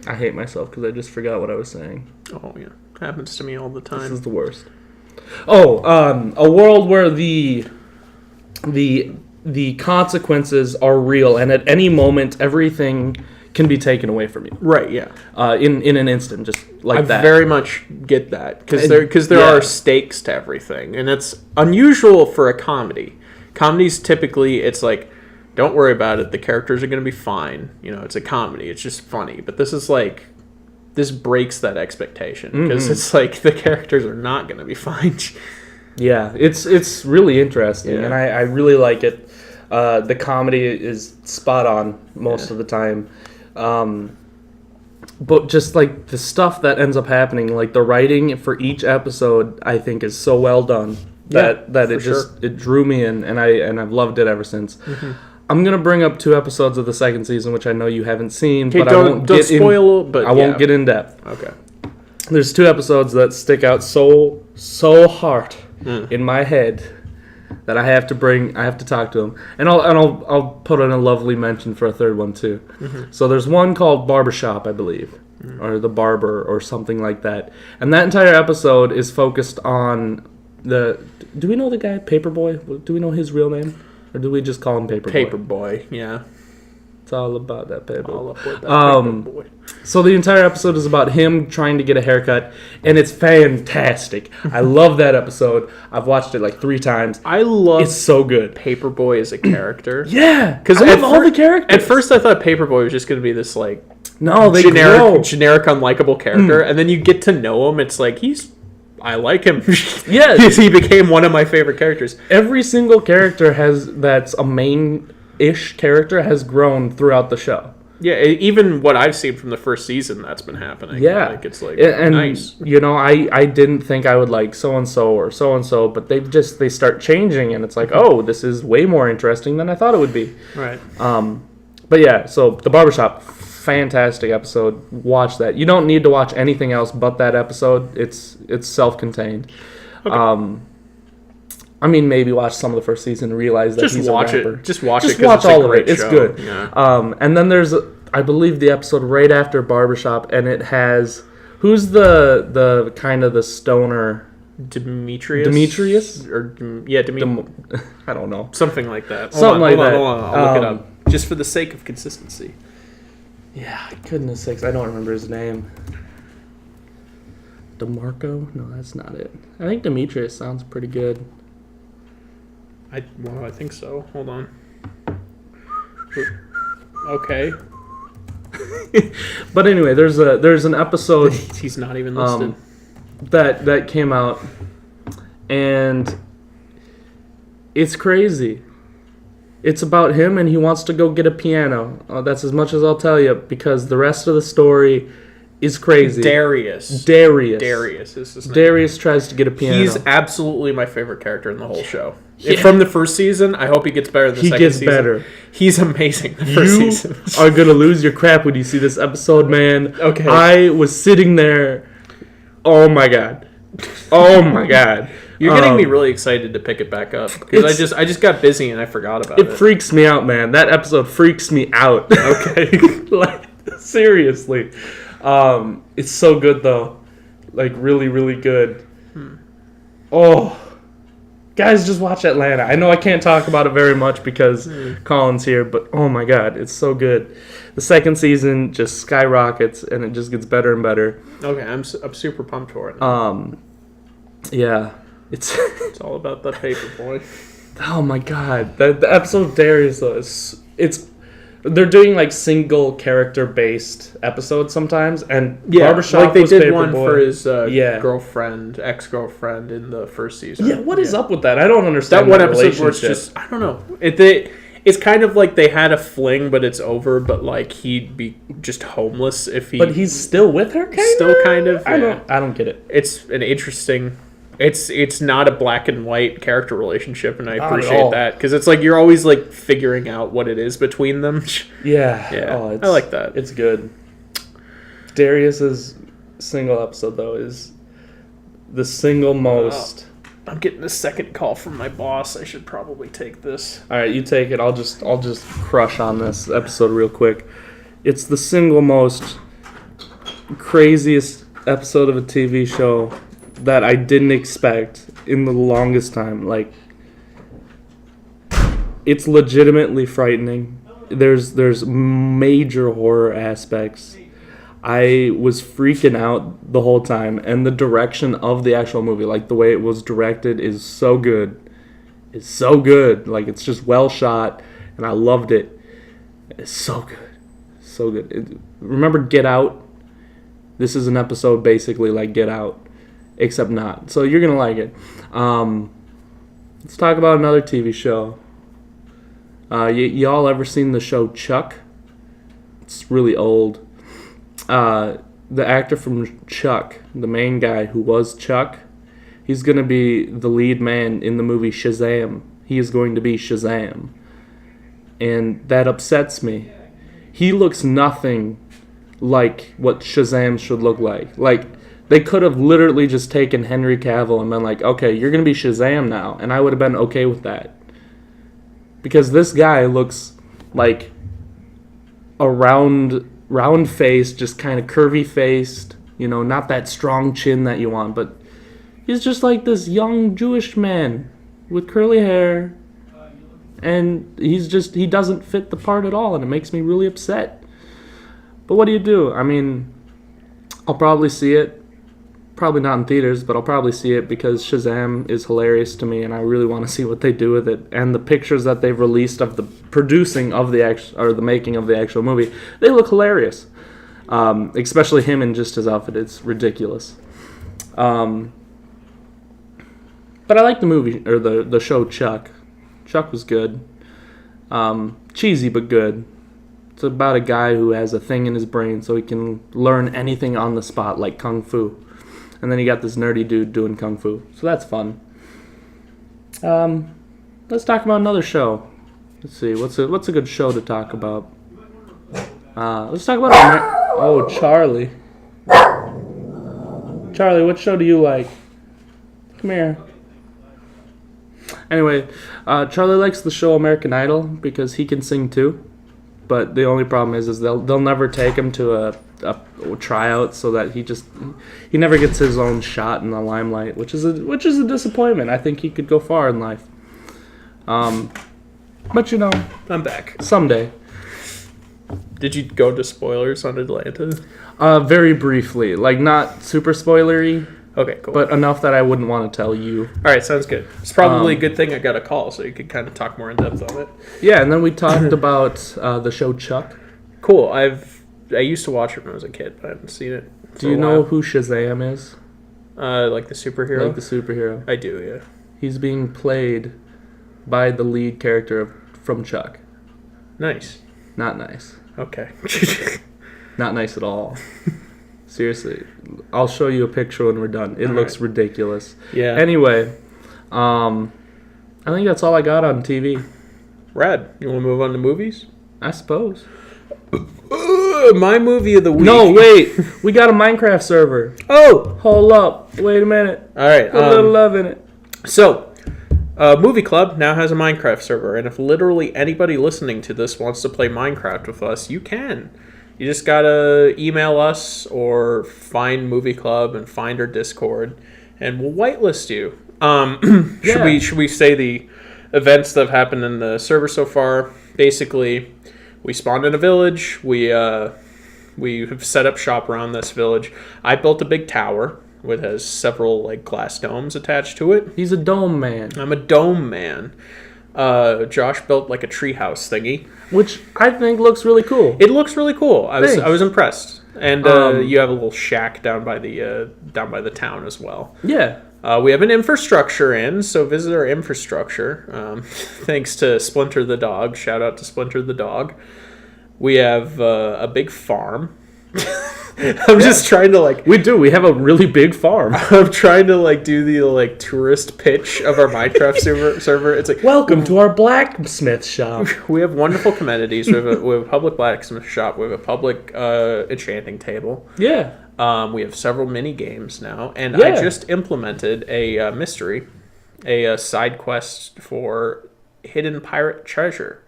I hate myself because I just forgot what I was saying. Oh yeah, happens to me all the time. This is the worst. Oh, a world where the consequences are real, and at any moment everything can be taken away from you. Right. Yeah. In an instant, just like that. I very much get that because there are stakes to everything, and it's unusual for a comedy. Comedies typically, it's like, don't worry about it. The characters are going to be fine. You know, it's a comedy. It's just funny. But this is like, this breaks that expectation because it's like the characters are not going to be fine. Yeah, it's really interesting, and I really like it. The comedy is spot on most of the time. But just like the stuff that ends up happening, like the writing for each episode, I think is so well done that it drew me in, and I've loved it ever since. I'm gonna bring up 2 episodes of the second season, which I know you haven't seen, but I won't get in depth. Okay. There's 2 episodes that stick out so hard in my head that I have to talk to them, and I'll put in a lovely mention for a third one too. So there's one called Barbershop, I believe, or The Barber, or something like that, and that entire episode is focused on do we know the guy Paperboy? Do we know his real name? Or do we just call him Paperboy? Paperboy, yeah. It's all about that paper. All up with that Paperboy. So the entire episode is about him trying to get a haircut, and it's fantastic. I love that episode. I've watched it like 3 times. It's so good. Paperboy as a character. Yeah, because I love all the characters. At first, I thought Paperboy was just going to be this like generic, unlikable character, and then you get to know him. It's like I like him. Yeah, he became one of my favorite characters. Every single character that's a main-ish character has grown throughout the show. Yeah, even what I've seen from the first season, that's been happening. Yeah, like, it's like nice. You know, I didn't think I would like so and so or so and so, but they start changing, and it's like, oh, this is way more interesting than I thought it would be. Right. But yeah, so The Barbershop, fantastic episode. Watch that. You don't need to watch anything else but that episode. It's self-contained. Okay. I mean, maybe watch some of the first season and realize that he's a rapper. Just watch it. Just watch all of it. It's good. Yeah. And then there's, I believe, the episode right after Barbershop, and it has, who's the kind of the stoner? Demetrius? Demetrius? I don't know. Something like that. Hold on. I'll look it up. Just for the sake of consistency. Yeah, goodness sakes, I don't remember his name. DeMarco? No, that's not it. I think Demetrius sounds pretty good. I think so. Hold on. Okay. But anyway, there's an episode He's not even listed. that came out, and it's crazy. It's about him, and he wants to go get a piano. That's as much as I'll tell you, because the rest of the story is crazy. Darius is his name. Darius tries to get a piano. He's absolutely my favorite character in the whole show. Yeah. From the first season, I hope he gets better than the second season. He gets better. He's amazing the first season. You are going to lose your crap when you see this episode, man. Okay. I was sitting there. Oh, my God. Oh, my God. You're getting me really excited to pick it back up because I just got busy and I forgot about it. It freaks me out, man. That episode freaks me out. Okay, like seriously, it's so good though, like really, really good. Oh, guys, just watch Atlanta. I know I can't talk about it very much because Colin's here, but oh my God, it's so good. The second season just skyrockets and it just gets better and better. Okay, I'm super pumped for it. Yeah. It's all about that paper boy. Oh my God, the episode of Darius though it's they're doing like single character based episodes sometimes, and Barbershop like they was did Paperboy. one for his ex-girlfriend in the first season. Yeah, what is up with that? I don't understand that one episode where it's just I don't know. It's kind of like they had a fling, but it's over. But like he'd be just homeless if he. But he's still with her. Still kind of. Yeah. I don't get it. It's an interesting. It's not a black and white character relationship, and I appreciate that because it's like you're always like figuring out what it is between them. Yeah. Oh, I like that. It's good. Darius's single episode though is the single most. I'm getting a second call from my boss. I should probably take this. All right, you take it. I'll just crush on this episode real quick. It's the single most craziest episode of a TV show that I didn't expect in the longest time. Like, it's legitimately frightening. There's major horror aspects. I was freaking out the whole time, and the direction of the actual movie, like the way it was directed, is so good. It's so good. Like, it's just well shot, and I loved it. It's so good. So good. Remember Get Out? This is an episode basically like Get Out, except not. So you're going to like it. Let's talk about another TV show. Y'all ever seen the show Chuck? It's really old. The actor from Chuck, the main guy who was Chuck, he's going to be the lead man in the movie Shazam. He is going to be Shazam. And that upsets me. He looks nothing like what Shazam should look like. Like, they could have literally just taken Henry Cavill and been like, okay, you're going to be Shazam now. And I would have been okay with that. Because this guy looks like a round face, just kind of curvy faced, not that strong chin that you want, but he's just like this young Jewish man with curly hair, and he doesn't fit the part at all, and it makes me really upset. But what do you do? I mean, I'll probably see it, probably not in theaters, but I'll probably see it because Shazam is hilarious to me, and I really want to see what they do with it. And the pictures that they've released of the producing of the making of the actual movie, they look hilarious. Especially him in just his outfit. It's ridiculous. But I like the movie, or the show Chuck. Chuck was good. Cheesy, but good. It's about a guy who has a thing in his brain so he can learn anything on the spot, like Kung Fu. And then you got this nerdy dude doing Kung Fu. So that's fun. Let's talk about another show. Let's see, what's a good show to talk about? Let's talk about Charlie. Charlie, what show do you like? Come here. Anyway, Charlie likes the show American Idol because he can sing too. But the only problem is they'll never take him to a tryout, so that he never gets his own shot in the limelight, which is a disappointment. I think he could go far in life. But I'm back. Someday. Did you go to spoilers on Atlanta? Very briefly, like not super spoilery. Okay, cool. But enough that I wouldn't want to tell you. All right, sounds good. It's probably a good thing I got a call, so you could kind of talk more in depth on it. Yeah, and then we talked about the show Chuck. Cool. I've I used to watch it when I was a kid, but I haven't seen it. Do you know who Shazam is? Like the superhero? Like the superhero. I do, yeah. He's being played by the lead character from Chuck. Nice. Not nice. Okay. Not nice at all. Seriously. I'll show you a picture when we're done. It looks ridiculous. Yeah. Anyway, I think that's all I got on TV. Rad. You want to move on to movies? I suppose. My movie of the week. No, wait. We got a Minecraft server. Oh! Hold up. Wait a minute. All right. Put a little love in it. So, Movie Club now has a Minecraft server, and if literally anybody listening to this wants to play Minecraft with us, you can. You just gotta email us or find Movie Club and find our Discord, and we'll whitelist you. Should we say the events that have happened in the server so far? Basically, we spawned in a village. We have set up shop around this village. I built a big tower. It has several like glass domes attached to it. He's a dome man. I'm a dome man. Josh built like a treehouse thingy, which I think looks really cool. It looks really cool. I was impressed. And you have a little shack down by the town as well. Yeah. We have an infrastructure in, so visit our infrastructure. Thanks to Splinter the dog. Shout out to Splinter the dog. We have a big farm. I'm just trying to we have a really big farm. I'm trying to do the tourist pitch of our Minecraft server. It's like, welcome to our blacksmith shop. We have wonderful amenities. We have a public blacksmith shop. We have a public enchanting table. Yeah. We have several mini games now, and I just implemented a mystery, a side quest for hidden pirate treasure,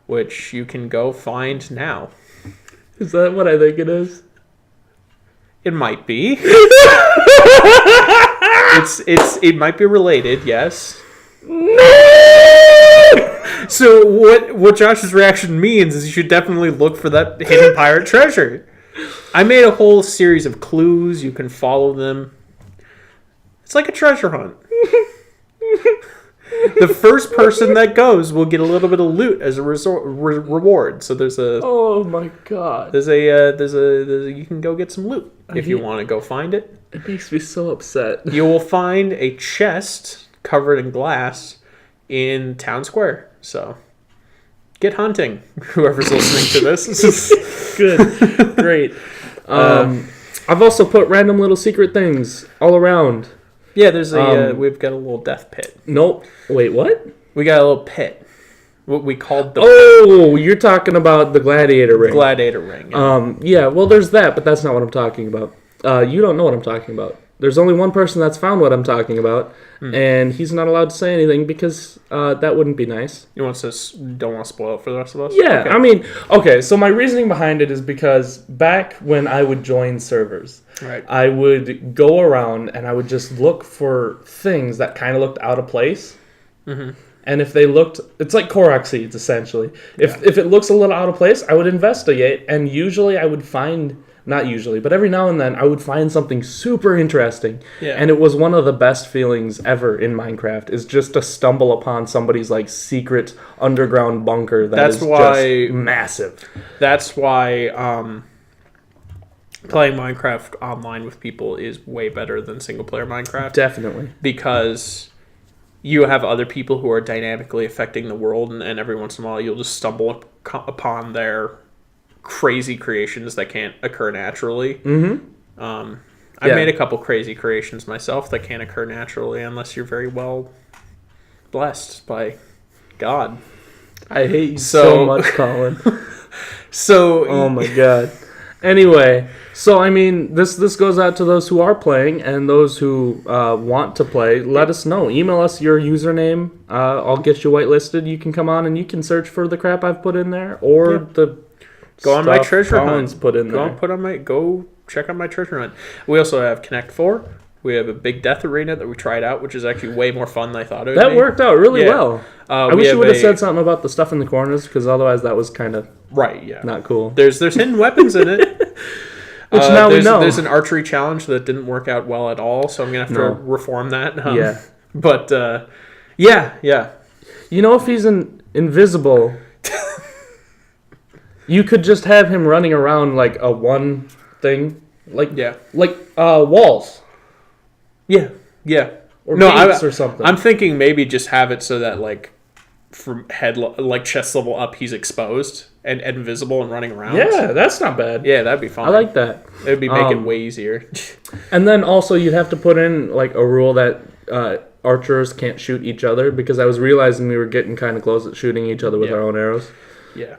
which you can go find now. Is that what I think it is? It might be. It might be related, yes. No! So what Josh's reaction means is you should definitely look for that hidden pirate treasure. I made a whole series of clues. You can follow them. It's like a treasure hunt. The first person that goes will get a little bit of loot as a reward. So there's a. Oh my god. There's a you can go get some loot if you want to go find it. It makes me so upset. You will find a chest covered in glass in town square. So get hunting, whoever's listening to this. Good, great. I've also put random little secret things all around. Yeah, there's we've got a little death pit. Nope. Wait, what? We got a little pit. What we called the you're talking about the gladiator ring. Gladiator ring. Yeah. Yeah, well, there's that, but that's not what I'm talking about. You don't know what I'm talking about. There's only one person that's found what I'm talking about, and he's not allowed to say anything because that wouldn't be nice. You don't want to spoil it for the rest of us? Yeah, okay. I mean, okay, so my reasoning behind it is because back when I would join servers, right, I would go around and I would just look for things that kind of looked out of place. Mm-hmm. And if they looked, it's like Korok seeds, essentially. If it looks a little out of place, I would investigate, and usually I would find... Not usually, but every now and then I would find something super interesting. Yeah. And it was one of the best feelings ever in Minecraft is just to stumble upon somebody's secret underground bunker just massive. That's why playing Minecraft online with people is way better than single player Minecraft. Definitely. Because you have other people who are dynamically affecting the world, and every once in a while you'll just stumble upon their crazy creations that can't occur naturally. Mm-hmm. I've made a couple crazy creations myself that can't occur naturally unless you're very well blessed by God. I hate you so much, Colin. Oh my god. Anyway, so I mean, this goes out to those who are playing and those who want to play. Let us know. Email us your username. I'll get you whitelisted. You can come on and you can search for the crap I've put in there or the. Go on my treasure hunt. Go check out my treasure hunt. We also have Connect 4. We have a big death arena that we tried out, which is actually way more fun than I thought it would be. That worked out really well. I wish you would have said something about the stuff in the corners, because otherwise that was kind of not cool. There's hidden weapons in it. Which now we know. There's an archery challenge that didn't work out well at all, so I'm going to have to reform that. Yeah. But, yeah. You know, if he's invisible... You could just have him running around like a one thing, like Yeah. walls Yeah. Yeah. or No, gates or something. I'm thinking maybe just have it so that like from chest level up, he's exposed and invisible and running around. Yeah, that's not bad. Yeah, that'd be fun. I like that. It would be make it way easier. And then also you'd have to put in like a rule that archers can't shoot each other, because I was realizing we were getting kind of close at shooting each other with our own arrows. Yeah.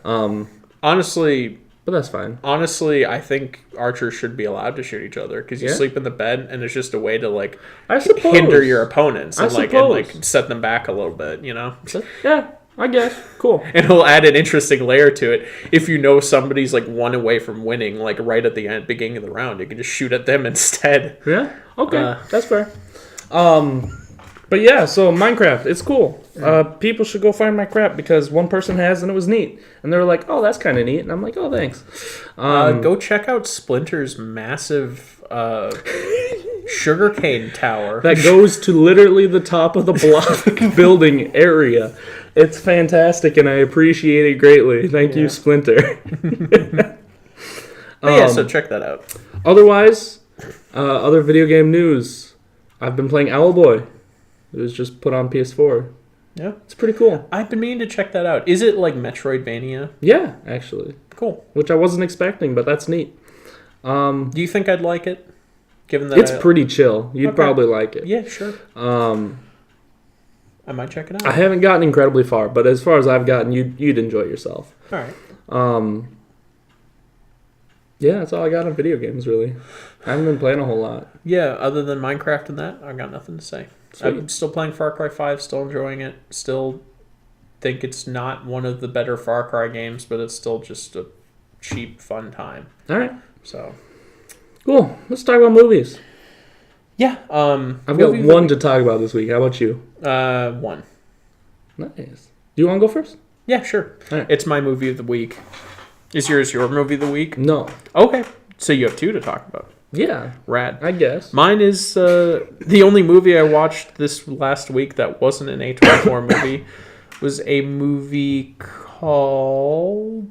Honestly, but that's fine. Honestly, I think archers should be allowed to shoot each other because you sleep in the bed, and it's just a way to like hinder your opponents and like set them back a little bit, you know? Yeah, I guess. Cool. And it'll add an interesting layer to it. If you know somebody's like one away from winning, like right at the beginning of the round, you can just shoot at them instead. Yeah. Okay, that's fair. But yeah, so Minecraft, it's cool. People should go find my crap because one person has and it was neat. And they were like, oh, that's kind of neat. And I'm like, oh, thanks. Go check out Splinter's massive sugarcane tower. That goes to literally the top of the block building area. It's fantastic and I appreciate it greatly. Thank you, Splinter. So check that out. Otherwise, other video game news. I've been playing Owlboy. It was just put on PS4. Yeah. It's pretty cool. I've been meaning to check that out. Is it like Metroidvania? Yeah, actually. Cool. Which I wasn't expecting, but that's neat. Do you think I'd like it? Given that it's pretty chill. You'd probably like it. Yeah, sure. I might check it out. I haven't gotten incredibly far, but as far as I've gotten, you'd enjoy yourself. All right. Yeah, that's all I got on video games, really. I haven't been playing a whole lot. Yeah, other than Minecraft and that, I've got nothing to say. Sweet. I'm still playing Far Cry 5, still enjoying it. Still think it's not one of the better Far Cry games, but it's still just a cheap, fun time. All right. So, cool. Let's talk about movies. Yeah. I've got one to talk about this week. How about you? One. Nice. Do you want to go first? Yeah, sure. All right. It's my movie of the week. Is yours your movie of the week? No. Okay. So you have two to talk about. Yeah. Rad. I guess. Mine is the only movie I watched this last week that wasn't an A24 movie was a movie called...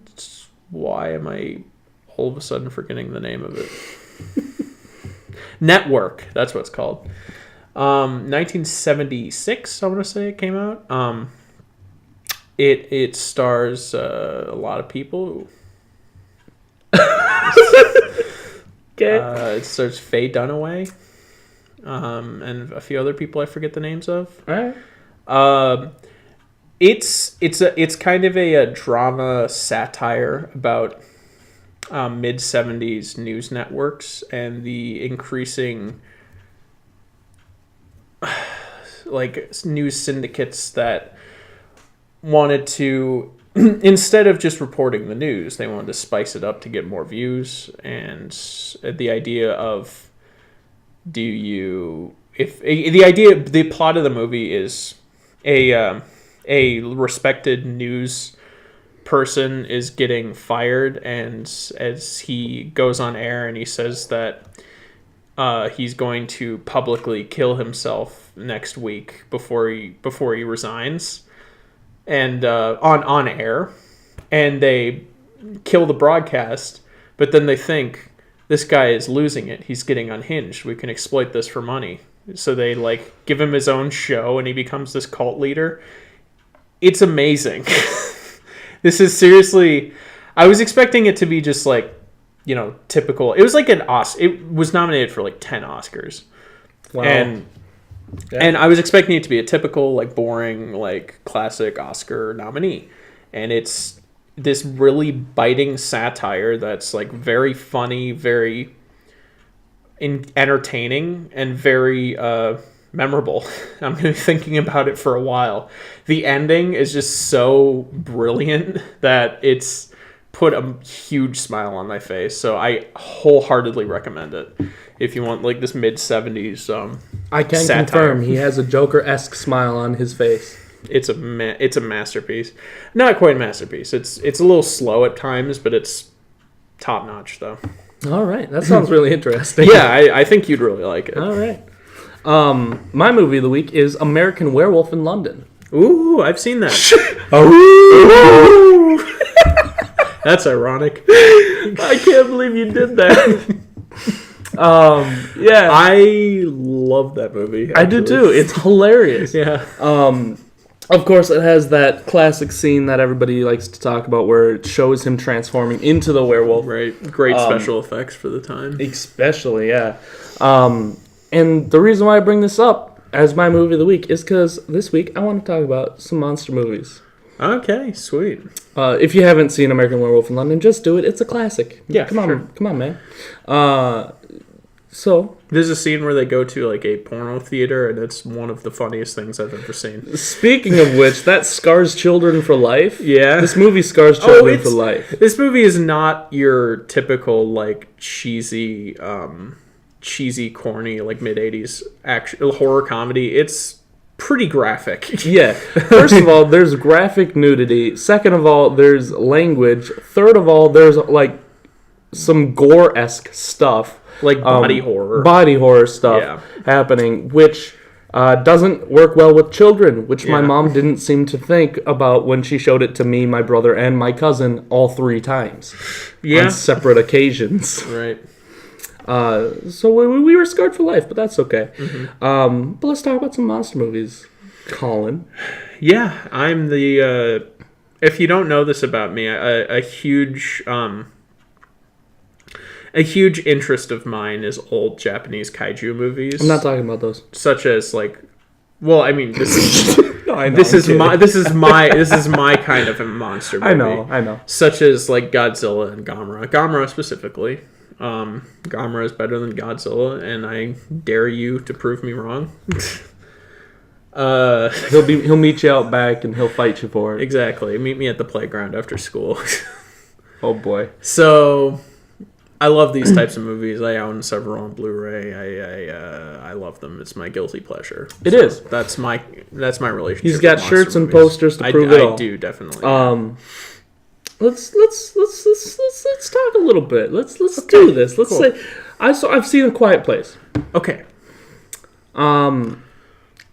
Why am I all of a sudden forgetting the name of it? Network. That's what it's called. 1976, I want to say it came out. It stars a lot of people. Okay. It stars Faye Dunaway, and a few other people I forget the names of. All right. It's kind of a drama satire about mid-70s news networks and the increasing like news syndicates that wanted to, instead of just reporting the news, they wanted to spice it up to get more views. And the idea of the plot of the movie is a respected news person is getting fired, and as he goes on air and he says that he's going to publicly kill himself next week before he resigns, and on air, and they kill the broadcast, but then they think this guy is losing it. He's getting unhinged. We can exploit this for money. So they like give him his own show, and he becomes this cult leader. It's amazing. This is seriously... I was expecting it to be just like, you know, typical. It was like an Oscar. It was nominated for like 10 Oscars. Wow. And I was expecting it to be a typical, like, boring, like, classic Oscar nominee. And it's this really biting satire that's, like, very funny, very entertaining, and very memorable. I'm going to be thinking about it for a while. The ending is just so brilliant that it's put a huge smile on my face. So I wholeheartily recommend it if you want like this mid-70s I can satire. confirm he has a Joker-esque smile on his face. It's a masterpiece. Not quite a masterpiece. It's a little slow at times, but it's top-notch though. All right. That sounds really interesting. Yeah, I think you'd really like it. All right. My movie of the week is American Werewolf in London. Ooh, I've seen that. That's ironic. I can't believe you did that. Yeah. I love that movie. I do too. It's hilarious. Yeah. Of course, it has that classic scene that everybody likes to talk about where it shows him transforming into the werewolf. Right. Great special effects for the time. Especially, yeah. And the reason why I bring this up as my movie of the week is because this week I want to talk about some monster movies. Okay, sweet. If you haven't seen American Werewolf in London, just do it. It's a classic. Yeah, come on, sure. come on, man. So there's a scene where they go to like a porno theater, and it's one of the funniest things I've ever seen. Speaking of which, that scars children for life. Yeah, this movie scars children for life. This movie is not your typical like cheesy, corny like mid-'80s action horror comedy. It's pretty graphic. Yeah. First of all, there's graphic nudity. Second of all, there's language. Third of all, there's like some gore-esque stuff. Like body horror. Body horror stuff happening, which doesn't work well with children, which my mom didn't seem to think about when she showed it to me, my brother, and my cousin all 3 times. On separate occasions. Right. So we were scarred for life, but that's okay. Mm-hmm. But let's talk about some monster movies. Colin. Yeah, I'm the... if you don't know this about me, a huge interest of mine is old Japanese kaiju movies. I'm not talking about those. Such as like, well, I mean, this is I know, this is my kind of a monster movie. I know. Such as like Godzilla and Gamera. Gamera specifically. Gamera is better than Godzilla, and I dare you to prove me wrong. He'll meet you out back and he'll fight you for it. Exactly. Meet me at the playground after school. Oh boy. So I love these types of movies. I own several on Blu-ray. I love them. It's my guilty pleasure. It is. That's my relationship. He's got with monster shirts and movies. posters to prove it all. I do definitely. Let's talk a little bit. Let's do this. Let's say I've seen A Quiet Place. Okay. I'm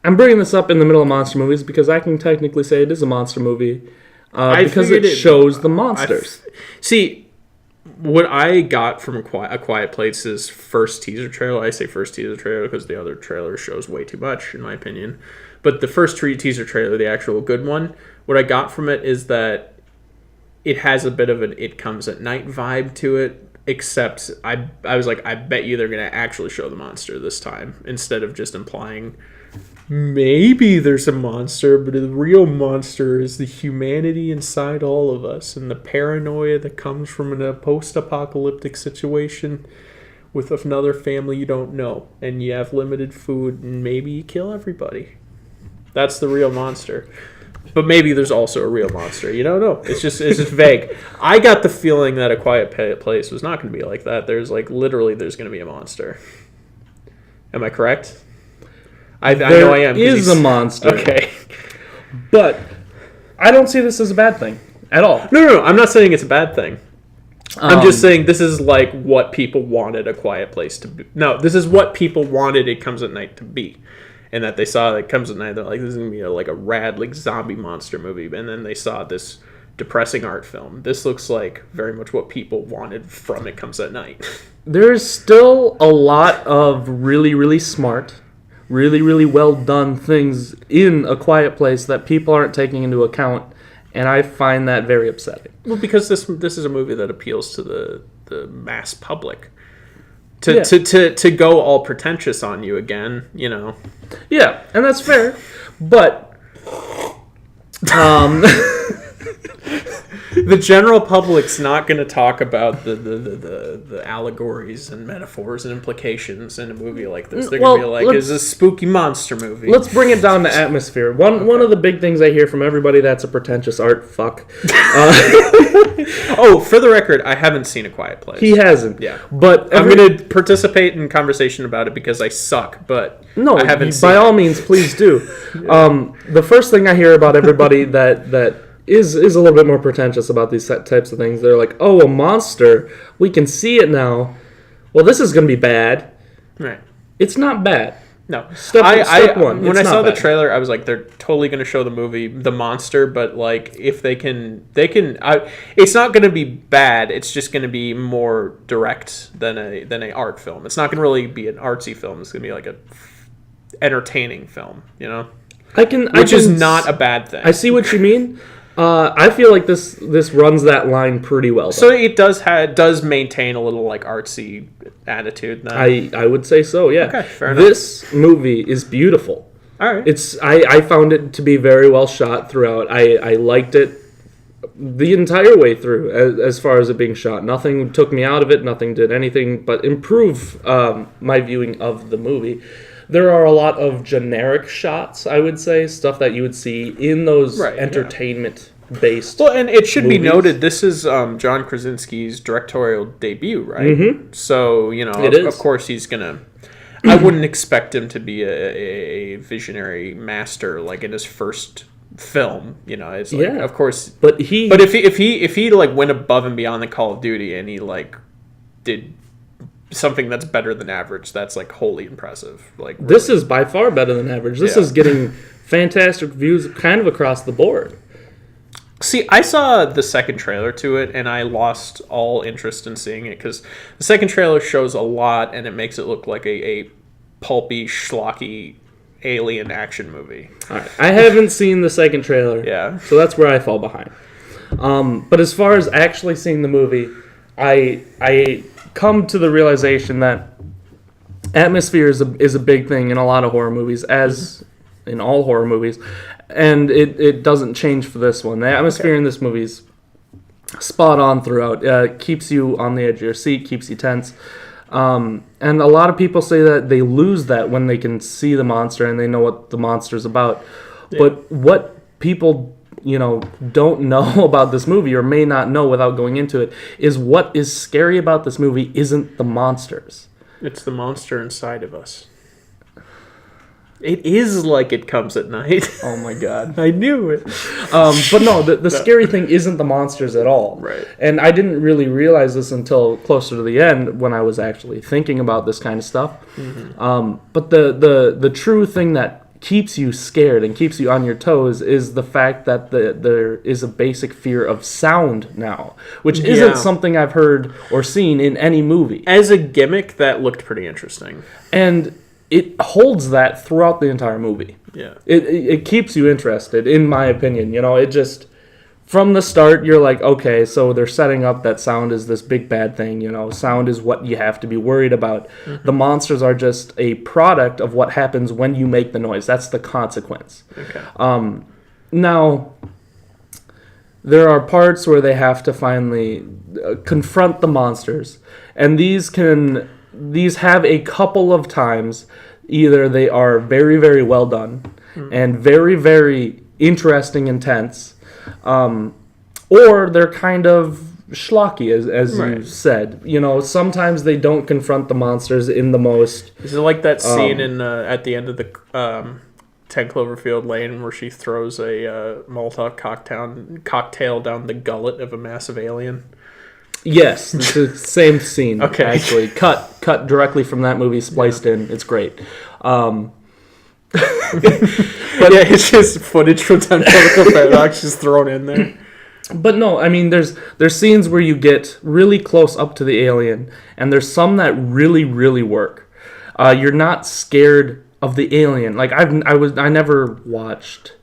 bringing this up in the middle of monster movies because I can technically say it is a monster movie because it shows the monsters. See, what I got from A Quiet Place's first teaser trailer, I say first teaser trailer because the other trailer shows way too much, in my opinion. But the first teaser trailer, the actual good one, what I got from it is that it has a bit of an It Comes at Night vibe to it, except I was like, I bet you they're going to actually show the monster this time, instead of just implying maybe there's a monster, but the real monster is the humanity inside all of us and the paranoia that comes from a post-apocalyptic situation with another family you don't know, and you have limited food, and maybe you kill everybody. That's the real monster. But maybe there's also a real monster. You don't know. It's just vague. I got the feeling that A Quiet Place was not going to be like that. There's like literally there's going to be a monster. Am I correct? I know I am. There is a monster. Okay. But I don't see this as a bad thing at all. No. I'm not saying it's a bad thing. I'm just saying this is like what people wanted A Quiet Place to be. No, this is what people wanted It Comes at Night to be. And that they saw It Comes at Night, they're like, this is going to be like a rad like zombie monster movie. And then they saw this depressing art film. This looks like very much what people wanted from It Comes at Night. There's still a lot of really, really smart, really, really well done things in A Quiet Place that people aren't taking into account. And I find that very upsetting. Well, because this is a movie that appeals to the mass public. To go all pretentious on you again, you know. Yeah, and that's fair. But the general public's not going to talk about the allegories and metaphors and implications in a movie like this. They're going to be like, it's a spooky monster movie. Let's bring it down to atmosphere. One of the big things I hear from everybody that's a pretentious art fuck. Oh, for the record, I haven't seen A Quiet Place. He hasn't. Yeah. But I'm going to participate in conversation about it because I suck, but no, I haven't seen by it. all means, please do. Yeah. The first thing I hear about everybody that is a little bit more pretentious about these types of things, they're like, oh, a monster. We can see it now. Well, this is going to be bad. Right. It's not bad. No. Step one. When It's I not saw the bad. trailer, I was like, they're totally going to show the movie, the monster, but like, if they can. It's not going to be bad. It's just going to be more direct than a art film. It's not going to really be an artsy film. It's going to be like a entertaining film, you know? Which is not a bad thing. I see what you mean. I feel like this runs that line pretty well. So it does maintain a little like artsy attitude. Then. I would say so. Yeah. Okay, fair enough. This movie is beautiful. All right. I found it to be very well shot throughout. I liked it the entire way through as far as it being shot. Nothing took me out of it. Nothing did anything but improve my viewing of the movie. There are a lot of generic shots, I would say, stuff that you would see in those entertainment-based. Well, and it should be movies. noted, this is John Krasinski's directorial debut, right? Mm-hmm. So, you know, of course he's gonna. I wouldn't expect him to be a visionary master like in his first film. You know, it's like, of course. But if he like went above and beyond the Call of Duty and he like did something that's better than average, that's like wholly impressive. Like really. This is by far better than average. This is getting fantastic reviews kind of across the board. See, I saw the second trailer to it and I lost all interest in seeing it because the second trailer shows a lot and it makes it look like a pulpy, schlocky alien action movie. All right. I haven't seen the second trailer. Yeah. So that's where I fall behind. But as far as actually seeing the movie, I come to the realization that atmosphere is a big thing in a lot of horror movies, as in all horror movies, and it doesn't change for this one. The atmosphere in this movie is spot on throughout. Keeps you on the edge of your seat, keeps you tense. And a lot of people say that they lose that when they can see the monster and they know what the monster's about. Yeah. But what people don't know about this movie or may not know without going into it is what is scary about this movie isn't the monsters. It's the monster inside of us. It is like it comes at night. Oh my god. I knew it. But no, the scary thing isn't the monsters at all. Right. And I didn't really realize this until closer to the end when I was actually thinking about this kind of stuff. Mm-hmm. But the true thing that keeps you scared and keeps you on your toes is the fact that there is a basic fear of sound now, which isn't something I've heard or seen in any movie. As a gimmick, that looked pretty interesting. And it holds that throughout the entire movie. Yeah. It keeps you interested, in my opinion. It just... From the start, you're like, okay, so they're setting up that sound is this big bad thing, Sound is what you have to be worried about. Mm-hmm. The monsters are just a product of what happens when you make the noise. That's the consequence. Okay. Now, there are parts where they have to finally confront the monsters. And these have a couple of times. Either they are very, very well done and very, very interesting and tense. Or they're kind of schlocky, as you said. Sometimes they don't confront the monsters in the most... Is it like that scene at the end of the 10 Cloverfield Lane where she throws a Molotov cocktail down the gullet of a massive alien? Yes, it's the same scene, okay. Actually. Cut directly from that movie, spliced in. It's great. But yeah, it's just footage from 10 Cloverfield Paradox just thrown in there. But no, I mean, there's scenes where you get really close up to the alien, and there's some that really, really work. You're not scared of the alien. Like I never watched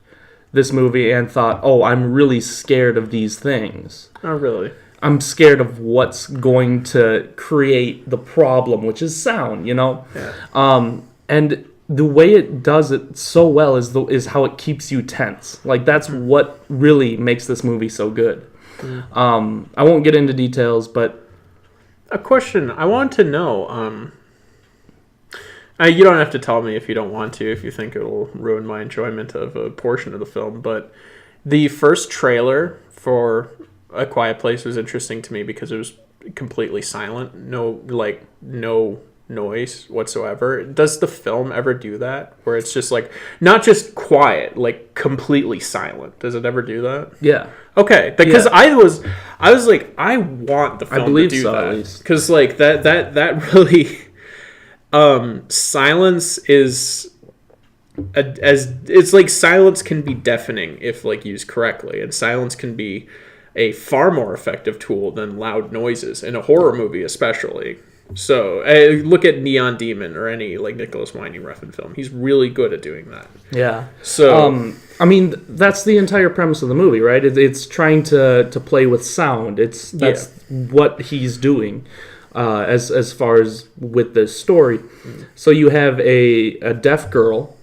this movie and thought, oh, I'm really scared of these things. Oh, really? I'm scared of what's going to create the problem, which is sound, Yeah. And the way it does it so well is how it keeps you tense. Like that's what really makes this movie so good. I won't get into details, but a question I want to know. You don't have to tell me if you don't want to, if you think it'll ruin my enjoyment of a portion of the film. But the first trailer for A Quiet Place was interesting to me because it was completely silent. No noise whatsoever. Does the film ever do that? Where it's just like, not just quiet, like completely silent. Does it ever do that? Yeah. Okay. Because I was like, I want the film to do so, that. at least. Because like that really... Silence is it's like silence can be deafening if like used correctly, and silence can be a far more effective tool than loud noises in a horror movie, especially. So look at Neon Demon or any like Nicholas Winding Refn film. He's really good at doing that. Yeah. So I mean, that's the entire premise of the movie, right? It's trying to play with sound. That's what he's doing. As far as with this story. So you have a deaf girl.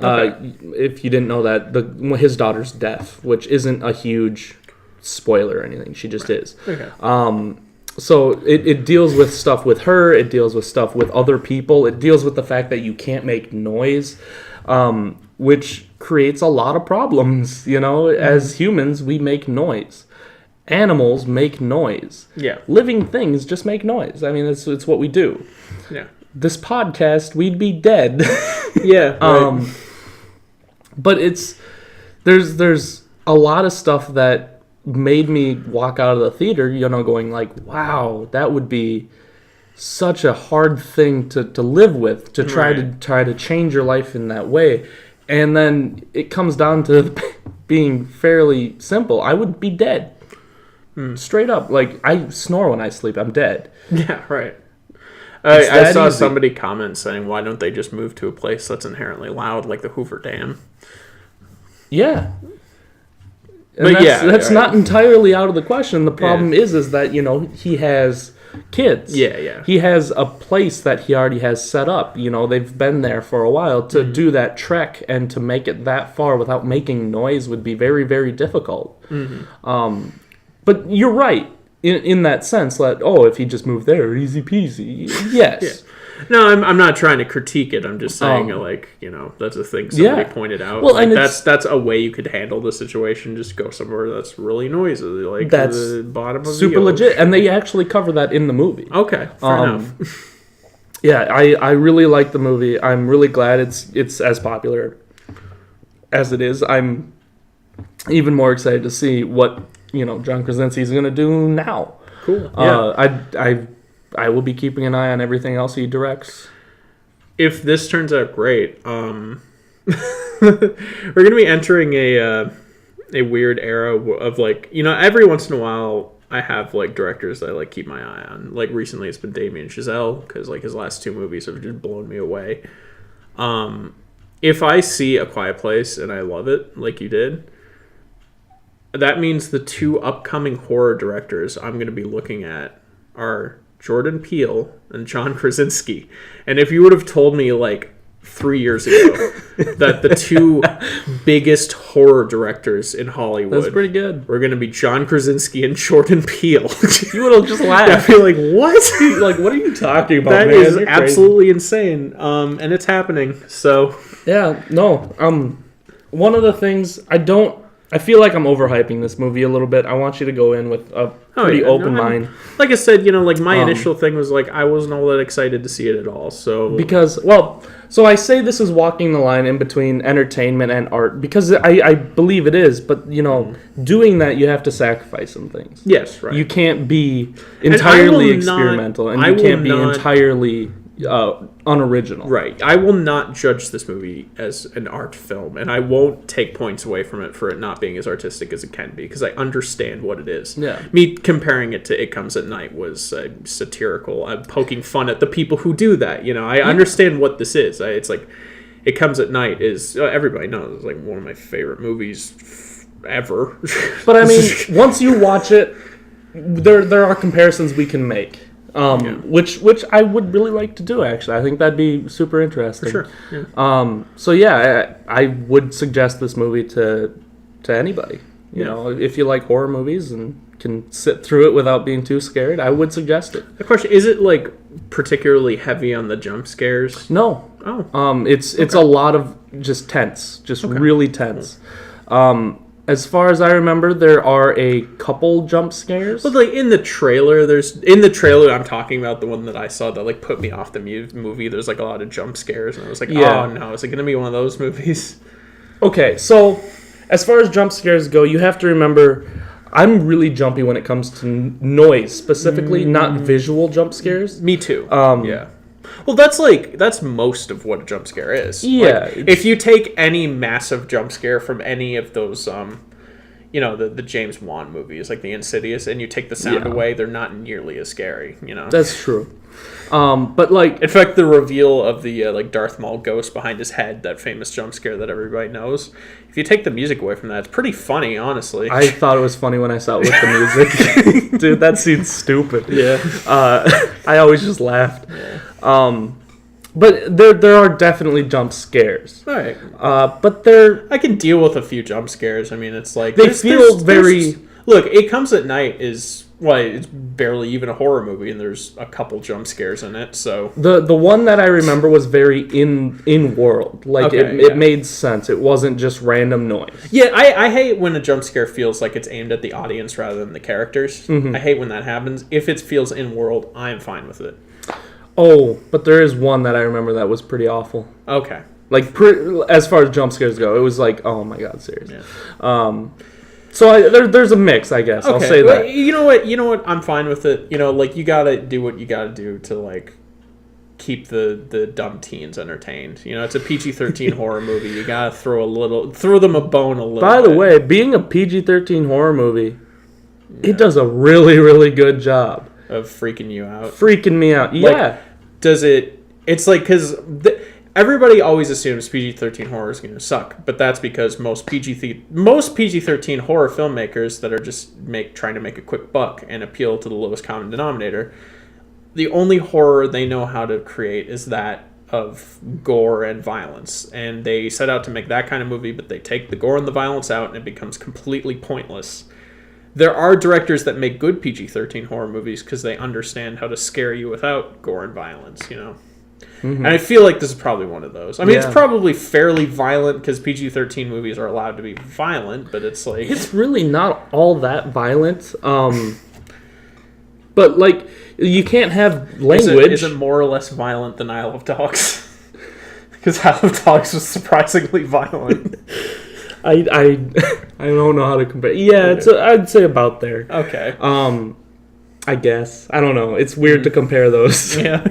Okay. If you didn't know that, his daughter's deaf, which isn't a huge spoiler or anything. She just is. Okay. So it deals with stuff with her. It deals with stuff with other people. It deals with the fact that you can't make noise, which creates a lot of problems. You know, as humans, we make noise. Animals make noise. Yeah. Living things just make noise. I mean, it's what we do. Yeah. This podcast, we'd be dead. Yeah. Right. But there's a lot of stuff that made me walk out of the theater, you know, going like, wow, that would be such a hard thing to live with, to try to change your life in that way. And then it comes down to being fairly simple. I would be dead. Straight up. Like, I snore when I sleep. I'm dead. Yeah, right. I saw somebody comment saying, why don't they just move to a place that's inherently loud, like the Hoover Dam? Yeah. But that's not entirely out of the question. The problem is that, you know, he has kids. Yeah. He has a place that he already has set up. You know, they've been there for a while. To do that trek and to make it that far without making noise would be very, very difficult. But you're right in that sense that, if he just moved there, easy peasy. Yes. Yeah. No, I'm not trying to critique it. I'm just saying, like, you know, that's a thing somebody pointed out. Well, like, and that's a way you could handle the situation. Just go somewhere that's really noisy, like that's the bottom of super legit. And they actually cover that in the movie. Okay, fair enough. Yeah, I really like the movie. I'm really glad it's as popular as it is. I'm even more excited to see what, you know, John Krasinski's going to do now. Cool. Yeah. I will be keeping an eye on everything else he directs. If this turns out great, we're going to be entering a weird era of, like, you know, every once in a while I have, like, directors that I, like, keep my eye on. Like, recently it's been Damien Chazelle, because, like, his last 2 movies have just blown me away. If I see A Quiet Place and I love it, like you did, that means the 2 upcoming horror directors I'm going to be looking at are Jordan Peele and John Krasinski. And if you would have told me like 3 years ago that the 2 biggest horror directors in Hollywood, that's pretty good, were going to be John Krasinski and Jordan Peele, you would have just laughed. I'd be like, what? Like, what are you talking about? That man? is absolutely insane. And it's happening. So yeah, no. One of the things I feel like I'm overhyping this movie a little bit. I want you to go in with a pretty open mind. Like I said, you know, like my initial thing was like I wasn't all that excited to see it at all. So so I say this is walking the line in between entertainment and art because I believe it is. But you know, doing that you have to sacrifice some things. Yes, right. You can't be entirely experimental, and you can't be entirely unoriginal. Right. I will not judge this movie as an art film, and I won't take points away from it for it not being as artistic as it can be, because I understand what it is. Yeah. Me comparing it to It Comes at Night was satirical. I'm poking fun at the people who do that. You know, I understand what this is. It's like, It Comes at Night is, everybody knows, it's like one of my favorite movies ever. But I mean, once you watch it, there are comparisons we can make. Which I would really like to do, actually. I think that'd be super interesting. For sure. Yeah. So yeah, I would suggest this movie to anybody. You know, if you like horror movies and can sit through it without being too scared, I would suggest it. The question is, it like particularly heavy on the jump scares? No. Oh. It's a lot of just tense, really tense. As far as I remember, there are a couple jump scares. But like in the trailer, I'm talking about the one that I saw that like put me off the movie. There's like a lot of jump scares, and I was like, oh no, is it going to be one of those movies? Okay, so as far as jump scares go, you have to remember, I'm really jumpy when it comes to noise, specifically, not visual jump scares. Me too. Yeah. Well, that's most of what a jump scare is. Yeah. Like, if you take any massive jump scare from any of those, the James Wan movies, like the Insidious, and you take the sound away, they're not nearly as scary. That's true. But like, in fact, the reveal of the Darth Maul ghost behind his head, that famous jump scare that everybody knows. If you take the music away from that, it's pretty funny, honestly. I thought it was funny when I saw it with the music. Dude, that scene's stupid. Yeah. I always just laughed. Yeah. But there are definitely jump scares. All right. But I can deal with a few jump scares. I mean, it's like they feel very. Look, It Comes at Night is it's barely even a horror movie, and there's a couple jump scares in it. So the one that I remember was very in world. Like it made sense. It wasn't just random noise. Yeah, I hate when a jump scare feels like it's aimed at the audience rather than the characters. Mm-hmm. I hate when that happens. If it feels in world, I'm fine with it. Oh, but there is one that I remember that was pretty awful. Okay. Like, as far as jump scares go, it was like, oh my god, seriously. Yeah. So there's a mix, I guess. Okay. I'll say that. You know what? I'm fine with it. You gotta do what you gotta do to keep the dumb teens entertained. It's a PG-13 horror movie. You gotta throw them a bone a little. By the way, being a PG-13 horror movie, it does a really, really good job of freaking you out. Freaking me out. Yeah. Does it? It's like because. Everybody always assumes PG-13 horror is going to suck, but that's because most PG-13 horror filmmakers that are just trying to make a quick buck and appeal to the lowest common denominator, the only horror they know how to create is that of gore and violence, and they set out to make that kind of movie, but they take the gore and the violence out, and it becomes completely pointless. There are directors that make good PG-13 horror movies because they understand how to scare you without gore and violence, Mm-hmm. And I feel like this is probably one of those. I mean, it's probably fairly violent because PG-13 movies are allowed to be violent, but it's like... It's really not all that violent. But, you can't have language. Is it more or less violent than Isle of Dogs? Because Isle of Dogs was surprisingly violent. I don't know how to compare. Yeah, I'd say about there. Okay. I guess. I don't know. It's weird to compare those. Yeah.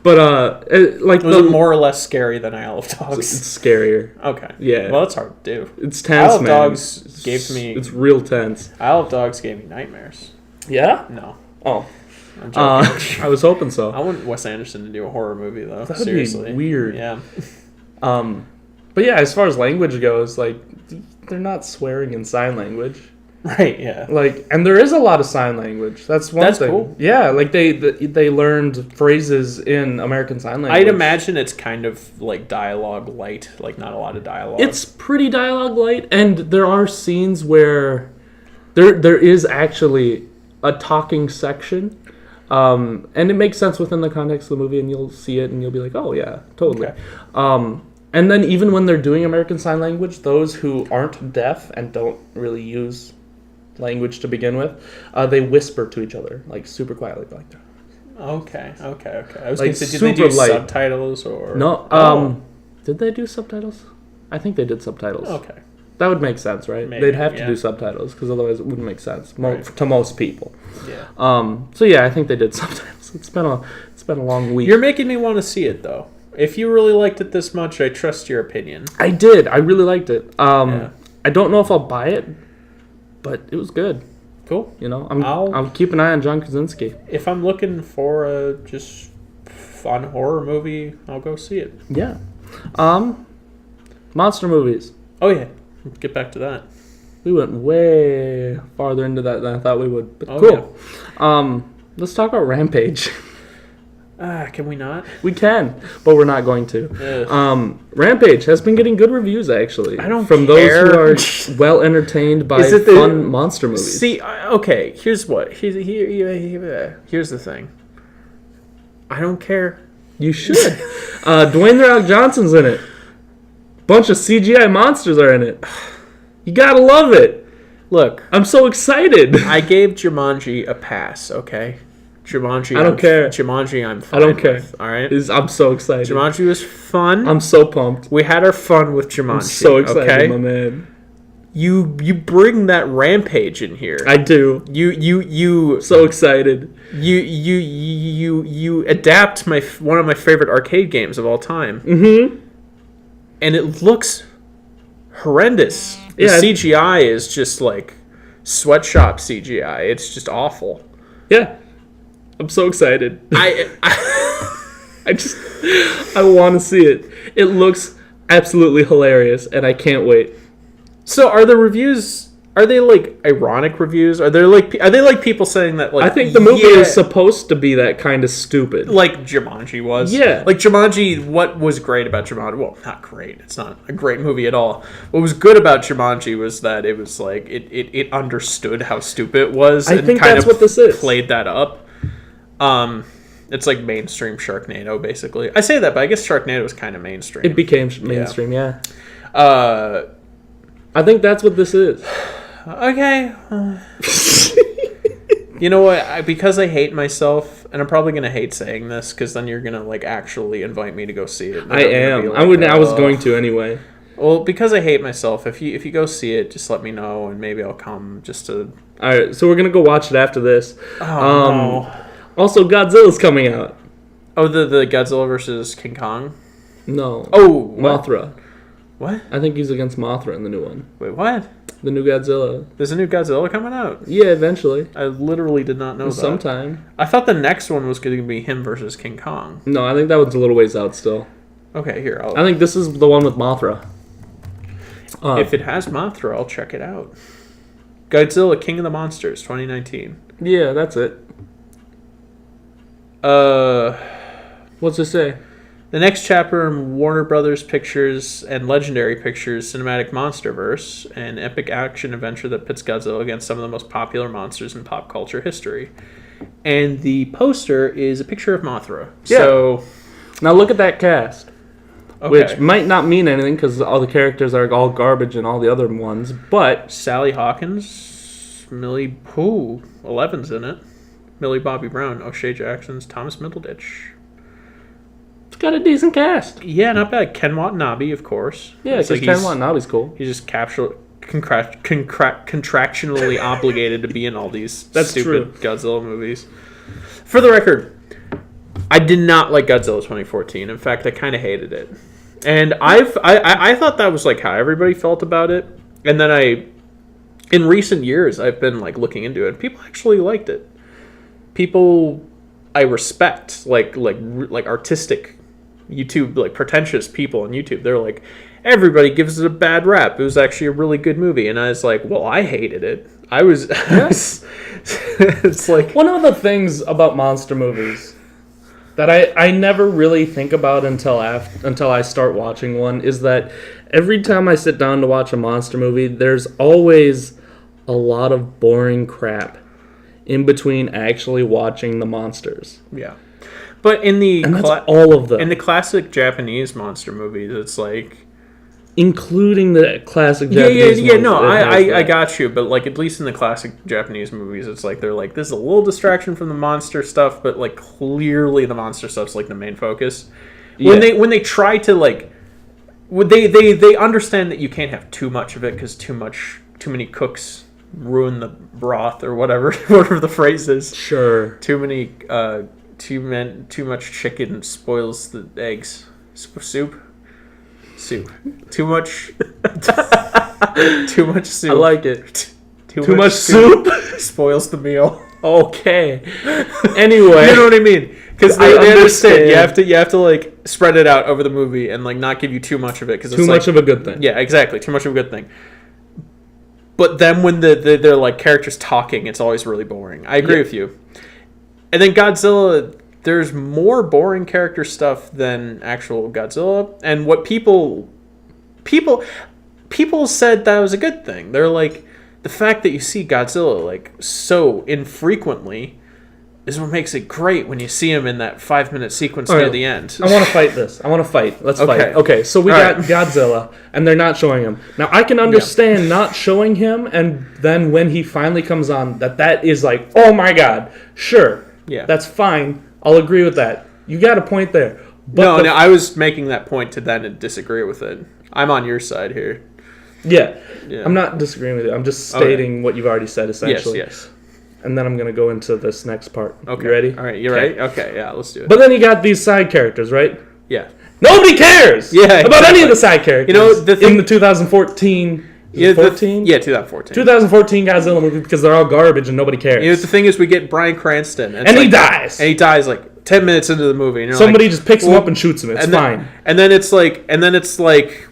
But, was it more or less scary than Isle of Dogs? It's scarier. Okay. Yeah. Well, that's hard to do. It's tense, Isle of Dogs gave me... It's real tense. Isle of Dogs gave me nightmares. Yeah? No. Oh. I'm joking. I was hoping so. I want Wes Anderson to do a horror movie, though. That would Seriously. be weird. Yeah. But yeah, as far as language goes, they're not swearing in sign language. Right, yeah. And there is a lot of sign language. That's one thing. Cool. Yeah, they learned phrases in American Sign Language. I'd imagine it's kind of dialogue light, not a lot of dialogue. It's pretty dialogue light, and there are scenes where there is actually a talking section, and it makes sense within the context of the movie, and you'll see it, and you'll be like, oh yeah, totally. Okay. And then even when they're doing American Sign Language, those who aren't deaf and don't really use language to begin with, they whisper to each other super quietly, Okay. I was going to say, did they do subtitles or no? Did they do subtitles? I think they did subtitles. Okay, that would make sense, right? Maybe, they'd have to do subtitles because otherwise it wouldn't make sense to most people. Yeah. So yeah, I think they did subtitles. It's been a long week. You're making me want to see it though. If you really liked it this much, I trust your opinion. I did. I really liked it. I don't know if I'll buy it, but it was good. Cool. I'll keep an eye on John Krasinski. If I'm looking for a just fun horror movie, I'll go see it. Yeah. Monster movies. Oh yeah. Let's get back to that. We went way farther into that than I thought we would. But cool. Yeah. Let's talk about Rampage. Can we not? We can, but we're not going to. Rampage has been getting good reviews, actually. I don't from care. Those who are well entertained by fun monster movies. See, okay, here's the thing. I don't care. You should. Dwayne The Rock Johnson's in it. Bunch of CGI monsters are in it. You gotta love it. Look, I'm so excited. I gave Jumanji a pass, okay? Jumanji. I don't care. Jumanji, I'm fine I don't care. With, all right? I'm so excited. Jumanji was fun. I'm so pumped. We had our fun with Jumanji. I'm so excited, okay? my man. you bring that rampage in here. I do. You So excited. you adapt one of my favorite arcade games of all time. Mm-hmm. And it looks horrendous. The Yeah. CGI is just like sweatshop CGI. It's just awful. Yeah. I'm so excited. I I want to see it. It looks absolutely hilarious, and I can't wait. So are the reviews? Are they like ironic reviews? Are they like people saying that like I think the movie is supposed to be that kind of stupid. like Jumanji was? Yeah. Like Jumanji, what was great about Jumanji? Well, not great. It's not a great movie at all. What was good about Jumanji was that it was like it understood how stupid it was. I think that's what this is. Played that up. It's like mainstream Sharknado, basically. I say that, but I guess Sharknado was kind of mainstream. It became mainstream, yeah. I think that's what this is. Okay. You know what? Because I hate myself, and I'm probably gonna hate saying this, because then you're gonna like actually invite me to go see it. I am. I was going to anyway. Well, because I hate myself, if you go see it, just let me know, and maybe I'll come just to. All right, so we're gonna go watch it after this. No. Also, Godzilla's coming out. Oh, the Godzilla versus King Kong. No. Oh, what? Mothra. What? I think he's against Mothra in the new one. Wait, what? The new Godzilla. There's a new Godzilla coming out. Yeah, eventually. I literally did not know that. Sometime. I thought the next one was going to be him versus King Kong. No, I think that one's a little ways out still. Okay, here. I think this is the one with Mothra. If it has Mothra, I'll check it out. Godzilla King of the Monsters, 2019. Yeah, that's it. What's it say? The next chapter in Warner Brothers Pictures and Legendary Pictures' cinematic Monsterverse, an epic action adventure that pits Godzilla against some of the most popular monsters in pop culture history. And the poster is a picture of Mothra. Yeah. So, now look at that cast. okay. Which might not mean anything because all the characters are all garbage and all the other ones, but... Sally Hawkins, Millie... Ooh, 11's in it. Millie Bobby Brown, O'Shea Jackson's, Thomas Middleditch. It's got a decent cast. Yeah, not bad. Ken Watanabe, of course. Yeah, because Ken Watanabe's cool. He's just contractually obligated to be in all these stupid Godzilla movies. For the record, I did not like Godzilla 2014. In fact, I kind of hated it. And I thought that was like how everybody felt about it. And then in recent years, I've been like looking into it. People actually liked it. People I respect, like artistic YouTube, like pretentious people on YouTube. They're like, everybody gives it a bad rap. It was actually a really good movie. And I was like, well, I hated it. It's like one of the things about monster movies that I never really think about until I start watching one is that every time I sit down to watch a monster movie, there's always a lot of boring crap in between actually watching the monsters. Yeah. But that's all of them. In the classic Japanese monster movies, it's like, including the classic Japanese movies. No, I got you. But like at least in the classic Japanese movies, it's like they're like, this is a little distraction from the monster stuff, but like clearly the monster stuff's like the main focus. When they try to like, they understand that you can't have too much of it because too many cooks ruin the broth or whatever the phrase is. Sure. Too much chicken spoils the eggs. Soup. Too much soup. I like it. Too much soup spoils the meal. Okay. Anyway, you know what I mean? Because they understand you have to like spread it out over the movie and like not give you too much of it because too much of a good thing. Yeah, exactly. Too much of a good thing. But then when they're like characters talking, it's always really boring. I agree with you. And then Godzilla, there's more boring character stuff than actual Godzilla. And what people said that was a good thing. They're like, the fact that you see Godzilla like so infrequently is what makes it great when you see him in that 5-minute sequence near the end. I want to fight this. Let's fight. Okay, so we got Godzilla, and they're not showing him. Now, I can understand not showing him, and then when he finally comes on, that is like, oh my god, sure. Yeah. That's fine. I'll agree with that. You got a point there. But no, I was making that point to then disagree with it. I'm on your side here. Yeah. Yeah. I'm not disagreeing with you. I'm just stating what you've already said, essentially. Yes. And then I'm going to go into this next part. Okay. You ready? All right. You ready? Okay. Yeah. Let's do it. But then you got these side characters, right? Yeah. Nobody cares about any of the side characters. You know, the thing, in the 2014... Yeah, 14? 2014. 2014 Godzilla movie because they're all garbage and nobody cares. You know, the thing is, we get Bryan Cranston. And he dies. And he dies like 10 minutes into the movie. And somebody just picks him up and shoots him. It's fine. And then it's like,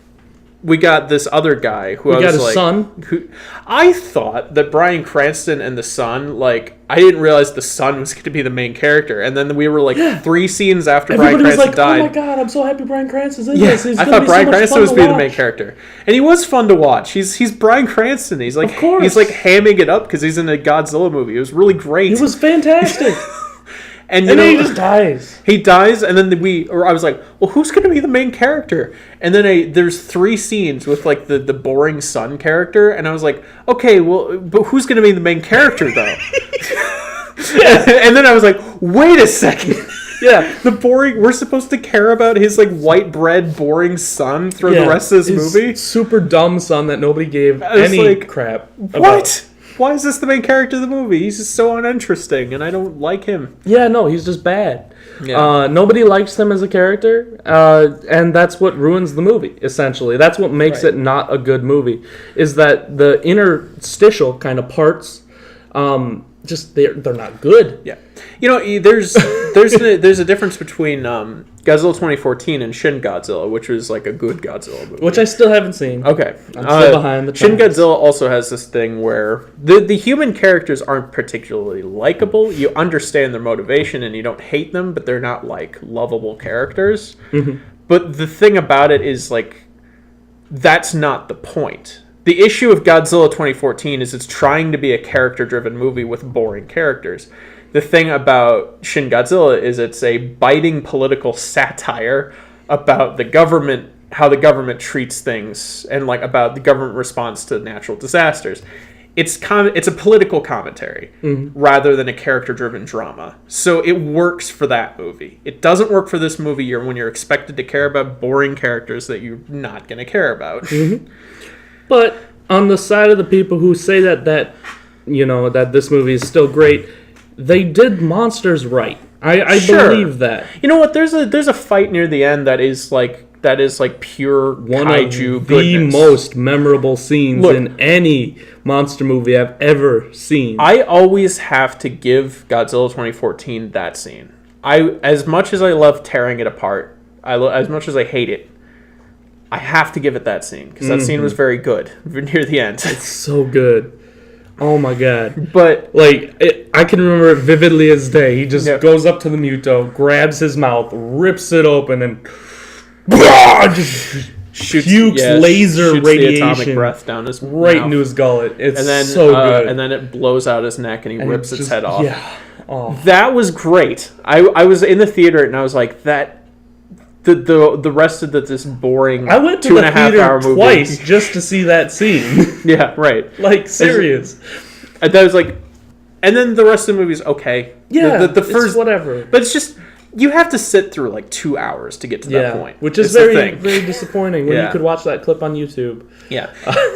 we got this other guy who we got his son. Who I thought that Bryan Cranston and the son, like, I didn't realize the son was going to be the main character. And then we were like 3 scenes after Bryan Cranston died. Oh my god, I'm so happy Bryan Cranston's in this. I thought Bryan Cranston was being the main character, and he was fun to watch. He's Bryan Cranston. He's like, he's like hamming it up because he's in a Godzilla movie. It was really great. He was fantastic. And then he just dies. He dies, and then I was like, well, who's going to be the main character? And then there's 3 scenes with like the boring son character, and I was like, okay, well, but who's going to be the main character though? And then I was like, wait a second. Yeah, we're supposed to care about his like white bread boring son through the rest of this movie. Super dumb son that nobody gave any crap about. What? Why is this the main character of the movie? He's just so uninteresting, and I don't like him. Yeah, no, he's just bad. Yeah. Nobody likes him as a character, and that's what ruins the movie, essentially. That's what makes it not a good movie, is that the interstitial kind of parts, just they're not good. Yeah. You know, there's a difference between Godzilla 2014 and Shin Godzilla, which was like a good Godzilla movie. Which I still haven't seen. Okay. I'm still behind the times. Shin Godzilla also has this thing where the human characters aren't particularly likable. You understand their motivation and you don't hate them, but they're not like lovable characters. Mm-hmm. But the thing about it is like, that's not the point. The issue of Godzilla 2014 is it's trying to be a character-driven movie with boring characters. The thing about Shin Godzilla is it's a biting political satire about the government, how the government treats things, and like about the government response to natural disasters. It's a political commentary rather than a character-driven drama. So it works for that movie. It doesn't work for this movie when you're expected to care about boring characters that you're not going to care about. Mm-hmm. But on the side of the people who say that this movie is still great, they did monsters right. I believe that. You know what? There's a fight near the end that is like pure one kaiju of goodness. The most memorable scenes in any monster movie I've ever seen. I always have to give Godzilla 2014 that scene. As much as I love tearing it apart, as much as I hate it, I have to give it that scene because that scene was very good near the end. It's so good. Oh my god. But I can remember it vividly as day. He just goes up to the Muto, grabs his mouth, rips it open, and just shoots laser radiation the atomic breath down his right mouth. Into his gullet. It's then, so good. And then it blows out his neck and he rips its head off. Yeah. Oh. That was great. I was in the theater and I was like, that the rest of this boring I went to 2.5 the theater hour movie twice just to see that scene. Yeah, right. Like, serious. And that was like, and then the rest of the movie is okay. Yeah, the first it's whatever. But it's just you have to sit through like 2 hours to get to that point, which is very disappointing when you could watch that clip on YouTube. Yeah,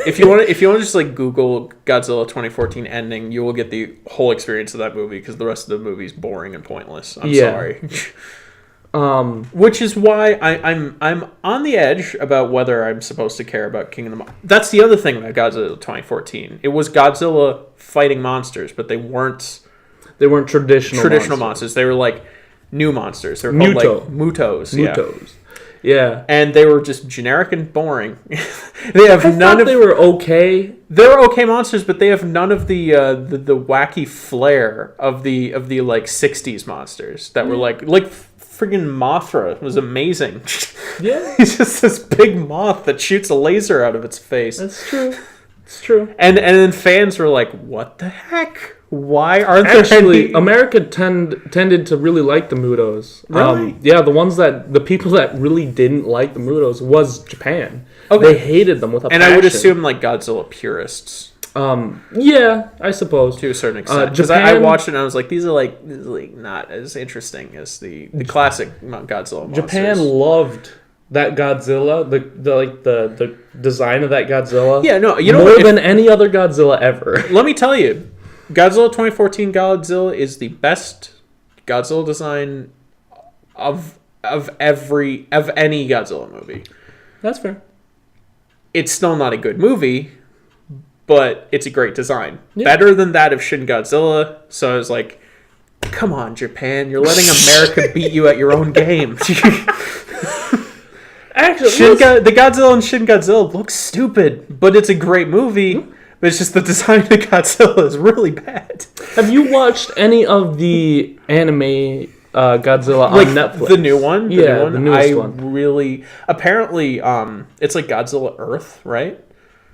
if you want to just like Google Godzilla 2014 ending, you will get the whole experience of that movie because the rest of the movie is boring and pointless. I'm sorry. Which is why I'm on the edge about whether I'm supposed to care about King of the Monsters. That's the other thing about Godzilla 2014. It was Godzilla fighting monsters, but they weren't traditional monsters. They were like new monsters. They were called like Mutos. Yeah. And they were just generic and boring. They were okay. They're okay monsters, but they have none of the wacky flair of the like 60s monsters that were like friggin' Mothra was amazing. Yeah. He's just this big moth that shoots a laser out of its face. That's true. It's true. And then fans were like, what the heck? Why aren't there any... America tended to really like the Mutos. Really? The people that really didn't like the Mutos was Japan. Okay. They hated them with a passion. And I would assume like Godzilla purists. Yeah, I suppose to a certain extent. Because I watched it and I was like, these are not as interesting as the classic Godzilla monsters. Japan loved that Godzilla, the design of that Godzilla. Yeah, no, you know more what? than any other Godzilla ever. Let me tell you, Godzilla 2014 Godzilla is the best Godzilla design of any Godzilla movie. That's fair. It's still not a good movie, but it's a great design. Yeah. Better than that of Shin Godzilla. So I was like, come on, Japan, you're letting America beat you at your own game. Actually, The Godzilla and Shin Godzilla look stupid, but it's a great movie. But it's just the design of Godzilla is really bad. have you watched any of the anime Godzilla on Netflix? The new one? The newest one. Really... Apparently, it's like Godzilla Earth, right?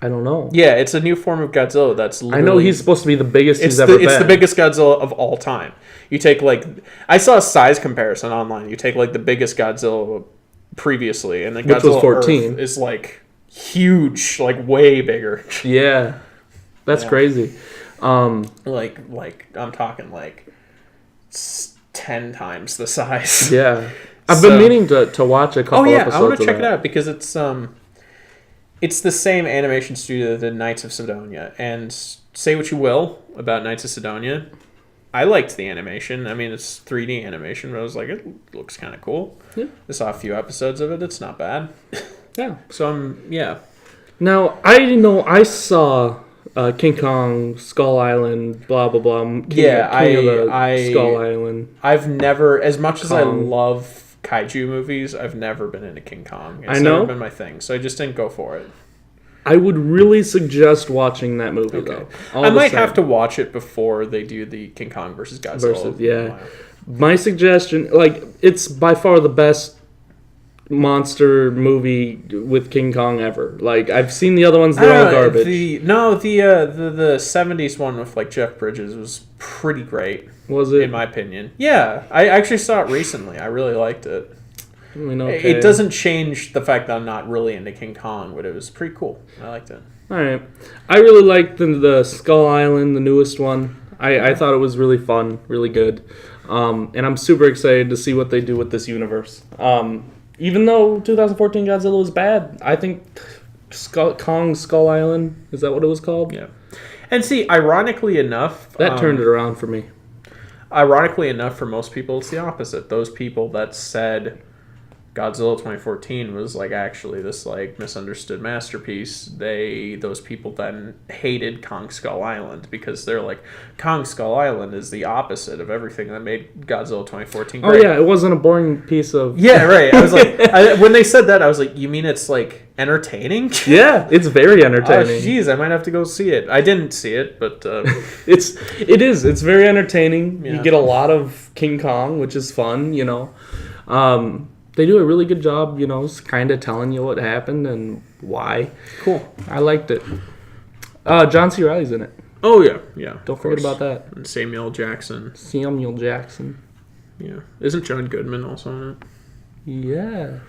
I don't know. Yeah, it's a new form of Godzilla that's I know he's supposed to be the biggest It's he's ever been. It's the biggest Godzilla of all time. You take, like... I saw a size comparison online. You take, like, the biggest Godzilla previously, and then Which was Godzilla 14. Earth is, like, huge. Like, way bigger. Yeah. That's crazy. Like, I'm talking, like, 10 times the size. Yeah. I've been meaning to watch a couple episodes I want to of check that. it out because it's the same animation studio that did Knights of Sidonia. And say what you will about Knights of Sidonia, I liked the animation. I mean, it's 3D animation, but I was like, it looks kind of cool. Yeah. I saw a few episodes of it. It's not bad. Yeah. So Now, I saw King Kong, Skull Island, blah, blah, blah. King of the Skull Island. I've never, as much as I Kong. love kaiju movies, I've never been into King Kong. It's I know. never been my thing, so I just didn't go for it. I would really suggest watching that movie, though. I might have to watch it before they do the King Kong versus Godzilla. Yeah. My suggestion, it's by far the best monster movie with King Kong ever. Like, I've seen the other ones, they're all garbage. The 70s one with, like, Jeff Bridges was pretty great. Was it? In my opinion. Yeah. I actually saw it recently. I really liked it. I mean, okay. It doesn't change the fact that I'm not really into King Kong, but it was pretty cool. I liked it. All right. I really liked the Skull Island, the newest one. I thought it was really fun, really good. And I'm super excited to see what they do with this universe. Even though 2014 Godzilla was bad, I think Kong Skull Island, is that what it was called? Yeah. And see, ironically enough... That turned it around for me. Ironically enough, for most people, it's the opposite. Those people that said Godzilla 2014 was, like, actually this, like, misunderstood masterpiece, those people then hated Kong Skull Island because they're like, Kong Skull Island is the opposite of everything that made Godzilla 2014 great. Oh, yeah, it wasn't a boring piece of... Yeah, right. I was like... when they said that, I was like, you mean it's, like, entertaining? Yeah, it's very entertaining. Oh, jeez, I might have to go see it. I didn't see it, but... It is. It's very entertaining. Yeah. You get a lot of King Kong, which is fun, you know. They do a really good job, you know, kind of telling you what happened and why. Cool. I liked it. John C. Reilly's in it. Oh, yeah. Yeah. Don't forget about that. And Samuel Jackson. Samuel Jackson. Yeah. Isn't John Goodman also in it? Yes.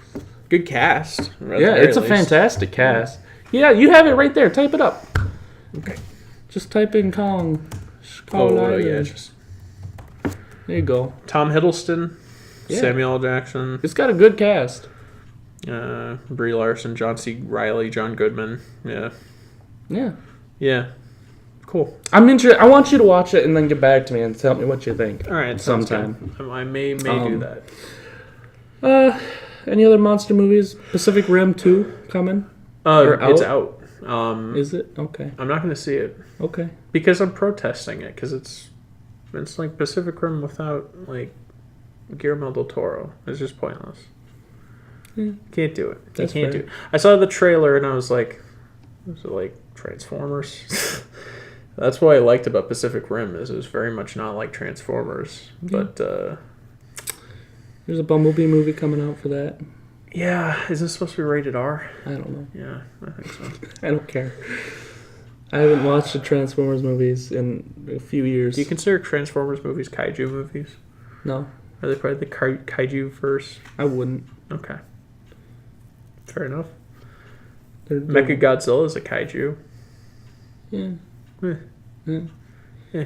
Good cast. Yeah, it's a fantastic cast. Yeah, you have it right there. Type it up. Okay. Just type in Kong. Yeah, just... There you go. Tom Hiddleston. Yeah. Samuel Jackson. It's got a good cast. Brie Larson, John C. Reilly, John Goodman. Yeah. Yeah. Yeah. Cool. I'm interested. I want you to watch it and then get back to me and tell me what you think. All right. Sometime. I may do that. Any other monster movies? Pacific Rim 2 coming? It's out. Is it? Okay. I'm not going to see it. Okay. Because I'm protesting it. Because it's like Pacific Rim without, like, Guillermo del Toro. It's just pointless. Can't do it. That's can't fair. do it. I saw the trailer and I was like, was it like Transformers? That's what I liked about Pacific Rim is it was very much not like Transformers. But there's a Bumblebee movie coming out for that. yeah, is this supposed to be rated R? I don't know. Yeah, I think so. I don't care. I haven't watched the Transformers movies in a few years. Do you consider Transformers movies kaiju movies? No. Are they part of the kaiju verse? I wouldn't. Okay. Fair enough. They're Mechagodzilla is a kaiju. Yeah. Eh. Yeah. Eh.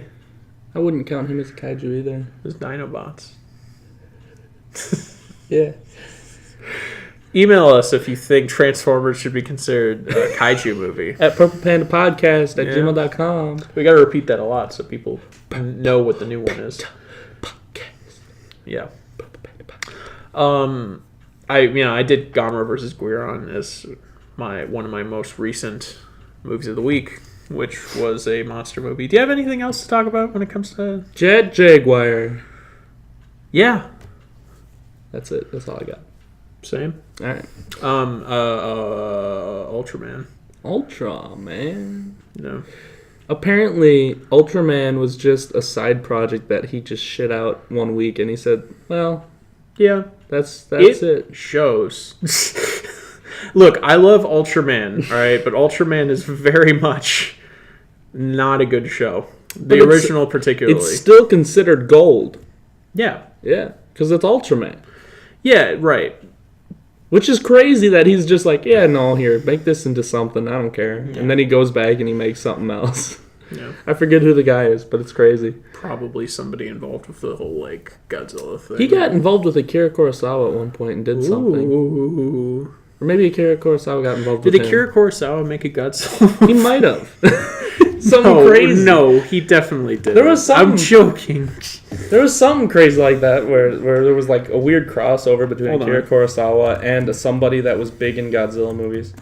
I wouldn't count him as a kaiju either. There's Dinobots. Yeah. Email us if you think Transformers should be considered a kaiju movie. At purplepandapodcast@gmail.com. We got to repeat that a lot so people know what the new one is. Yeah. I did Gamera versus Guiron as one of my most recent movies of the week, which was a monster movie. Do you have anything else to talk about when it comes to Jet Jaguar? Yeah. That's it. That's all I got. Same. All right. Ultraman. Ultraman. No. Apparently, Ultraman was just a side project that he just shit out one week, and he said, "Well, yeah, that's it." Shows. Look, I love Ultraman, all right, but Ultraman is very much not a good show. The original, particularly, it's still considered gold. Yeah, because it's Ultraman. Yeah, right. Which is crazy that he's just like, yeah, no, here, make this into something. I don't care. Yeah. And then he goes back and he makes something else. Yeah. I forget who the guy is, but it's crazy. Probably somebody involved with the whole, Godzilla thing. He got involved with Akira Kurosawa at one point and did something. Or maybe Akira Kurosawa got involved with him. Did Akira Kurosawa make a Godzilla? He might have. Something crazy. No, he definitely did. There was something. I'm joking. There was something crazy like that where there was a weird crossover between Akira Kurosawa and somebody that was big in Godzilla movies.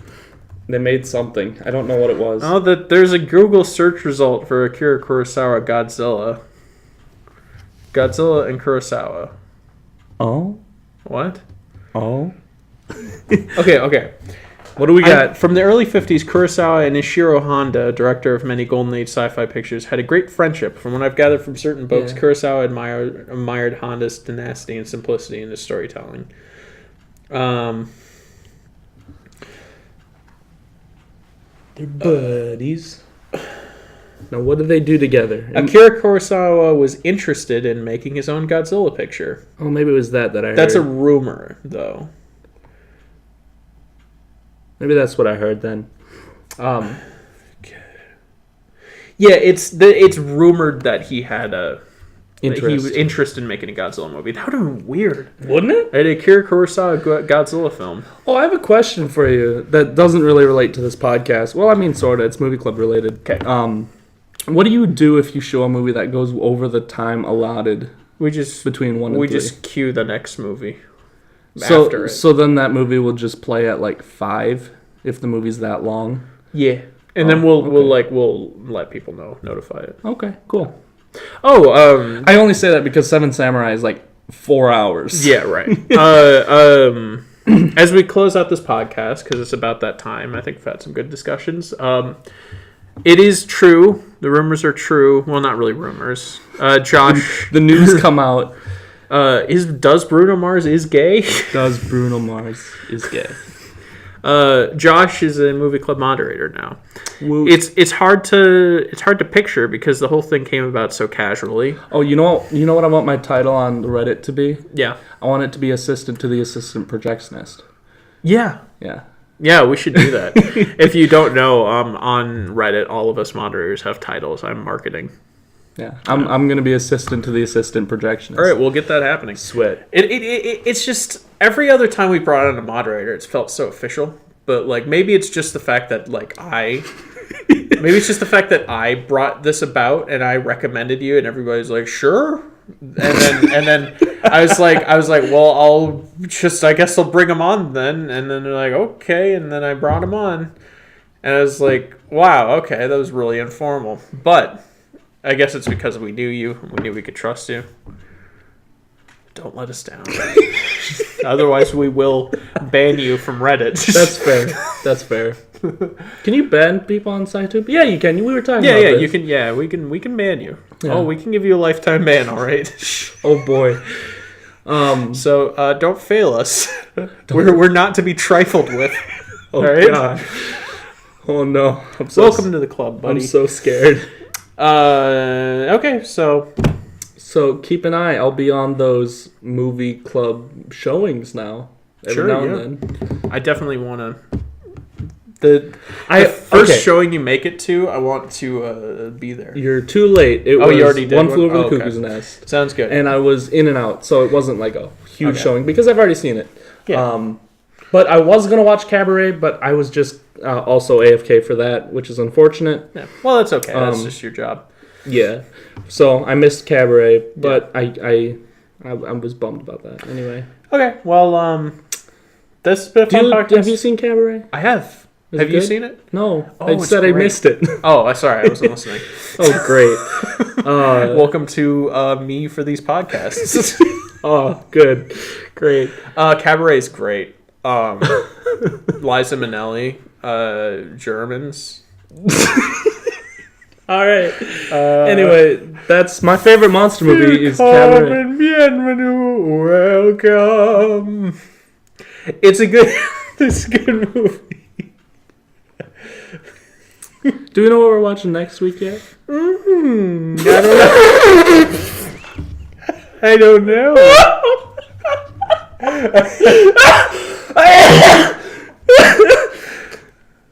They made something. I don't know what it was. Oh, there's a Google search result for Akira Kurosawa Godzilla. Godzilla and Kurosawa. Oh? What? Oh? Okay. What do we got? From the early 50s, Kurosawa and Ishiro Honda, director of many Golden Age sci-fi pictures, had a great friendship. From what I've gathered from certain books, Kurosawa admired Honda's tenacity and simplicity in his storytelling. They're buddies. Now, what did they do together? Akira Kurosawa was interested in making his own Godzilla picture. Oh, maybe it was that I heard. That's a rumor, though. Maybe that's what I heard then. Yeah, it's rumored that he had he was interested in making a Godzilla movie. That would have been weird, wouldn't it? A Akira Kurosawa Godzilla film. Oh, I have a question for you that doesn't really relate to this podcast. Well, I mean, sort of. It's movie club related. Okay. What do you do if you show a movie that goes over the time allotted? Between 1 and 3. We just cue the next movie. So then that movie will just play at 5 if the movie's that long. Yeah, and then we'll let people notify it. Okay, cool. Oh, I only say that because Seven Samurai is 4 hours. Yeah, right. As we close out this podcast, because it's about that time, I think we've had some good discussions. It is true. The rumors are true. Well, not really rumors. Josh, the news come out. Does Bruno Mars is gay? Does Bruno Mars is gay? Josh is a movie club moderator now. Woo. It's hard to picture because the whole thing came about so casually. Oh, you know what I want my title on Reddit to be? Yeah, I want it to be assistant to the assistant projectionist. Yeah, we should do that. If you don't know, on Reddit, all of us moderators have titles. I'm marketing. Yeah, I'm gonna be assistant to the assistant projectionist. All right, we'll get that happening. Sweat. It's just every other time we brought on a moderator, it's felt so official. But maybe it's just the fact that I brought this about and I recommended you, and everybody's like, sure. And then I was like, well, I guess I'll bring him on then. And then they're like, okay. And then I brought him on, and I was like, wow, okay, that was really informal, but. I guess it's because we knew you. We knew we could trust you. Don't let us down. Otherwise, we will ban you from Reddit. That's fair. Can you ban people on SciTube? Yeah, you can. We were talking about this. You can. Yeah, we can ban you. Yeah. Oh, we can give you a lifetime ban. All right. Oh boy. So don't fail us. We're not to be trifled with. Oh, all right. God. Oh no. Welcome to the club, buddy. I'm so scared. Okay, so keep an eye. I'll be on those movie club showings now. Every now and then. I definitely want to. The first showing you make it to, I want to be there. You're too late. You already did. One Flew Over the Cuckoo's Nest. Sounds good. And I was in and out, so it wasn't a huge showing because I've already seen it. Yeah. But I was going to watch Cabaret, but I was just also AFK for that, which is unfortunate. Yeah. Well, that's okay. That's just your job. Yeah. So I missed Cabaret, but I was bummed about that. Anyway. Okay. Well, this has been a fun podcast. Have you seen Cabaret? I have. Have you seen it? No. Oh, I said I missed it. Oh, sorry. I wasn't listening. Oh, great. Welcome to me for these podcasts. Oh, good. Great. Cabaret is great. Liza Minnelli, Germans. All right. Anyway, that's my favorite monster movie is Cabaret. Bienvenue, welcome. It's a good movie. Do we know what we're watching next week yet? I don't know.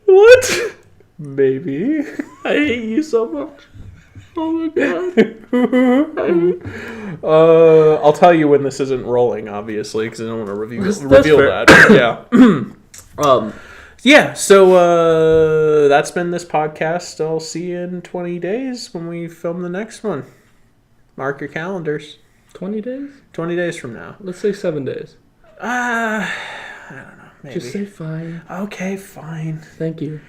What? Maybe. I hate you so much. Oh my god. I'll tell you when this isn't rolling, obviously, because I don't want to reveal fair. that. Yeah. Yeah, so that's been this podcast. I'll see you in 20 days when we film the next one. Mark your calendars. 20 days? 20 days from now. Let's say 7 days. I don't know. Maybe. Just say fine. Okay, fine. Thank you.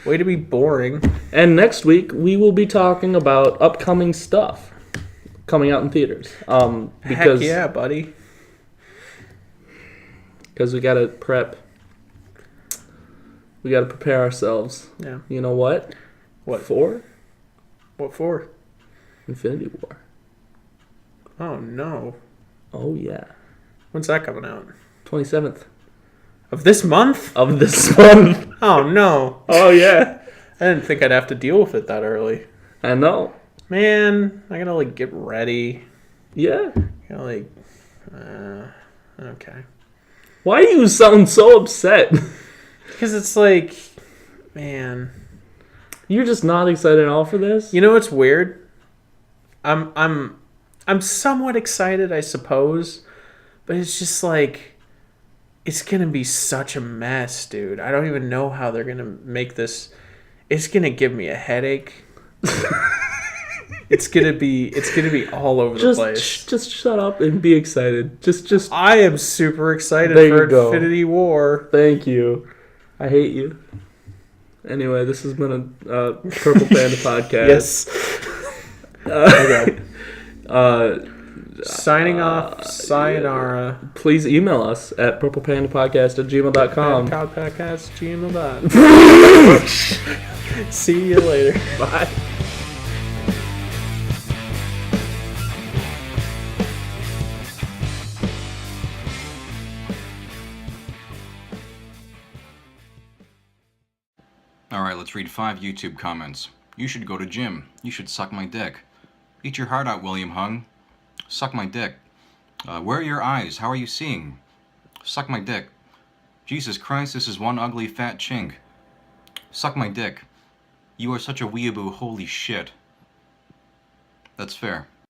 Way to be boring. And next week, we will be talking about upcoming stuff coming out in theaters. Heck yeah, buddy. Because we got to prep. We got to prepare ourselves. Yeah. You know what? What for? What for? Infinity War. Oh, no. Oh, yeah. When's that coming out? 27th. Of this month? Of this month. Oh, no. Oh, yeah. I didn't think I'd have to deal with it that early. I know. Man, I gotta, get ready. Yeah. I gotta, okay. Why do you sound so upset? Because it's man. You're just not excited at all for this? You know what's weird? I'm somewhat excited, I suppose, but it's just it's gonna be such a mess, dude. I don't even know how they're gonna make this. It's gonna give me a headache. It's gonna be all over the place. Just shut up and be excited. Just. I am super excited There for you go. Infinity War. Thank you. I hate you. Anyway, this has been a Purple Panda podcast. Yes. Okay. Signing off. Sayonara. Please email us at purplepandapodcast@gmail.com. Podcast@gmail.com. See you later. Bye. Alright, let's read 5 YouTube comments. You should go to gym. You should suck my dick. Eat your heart out, William Hung. Suck my dick. Where are your eyes? How are you seeing? Suck my dick. Jesus Christ, this is one ugly fat chink. Suck my dick. You are such a weeaboo, holy shit. That's fair.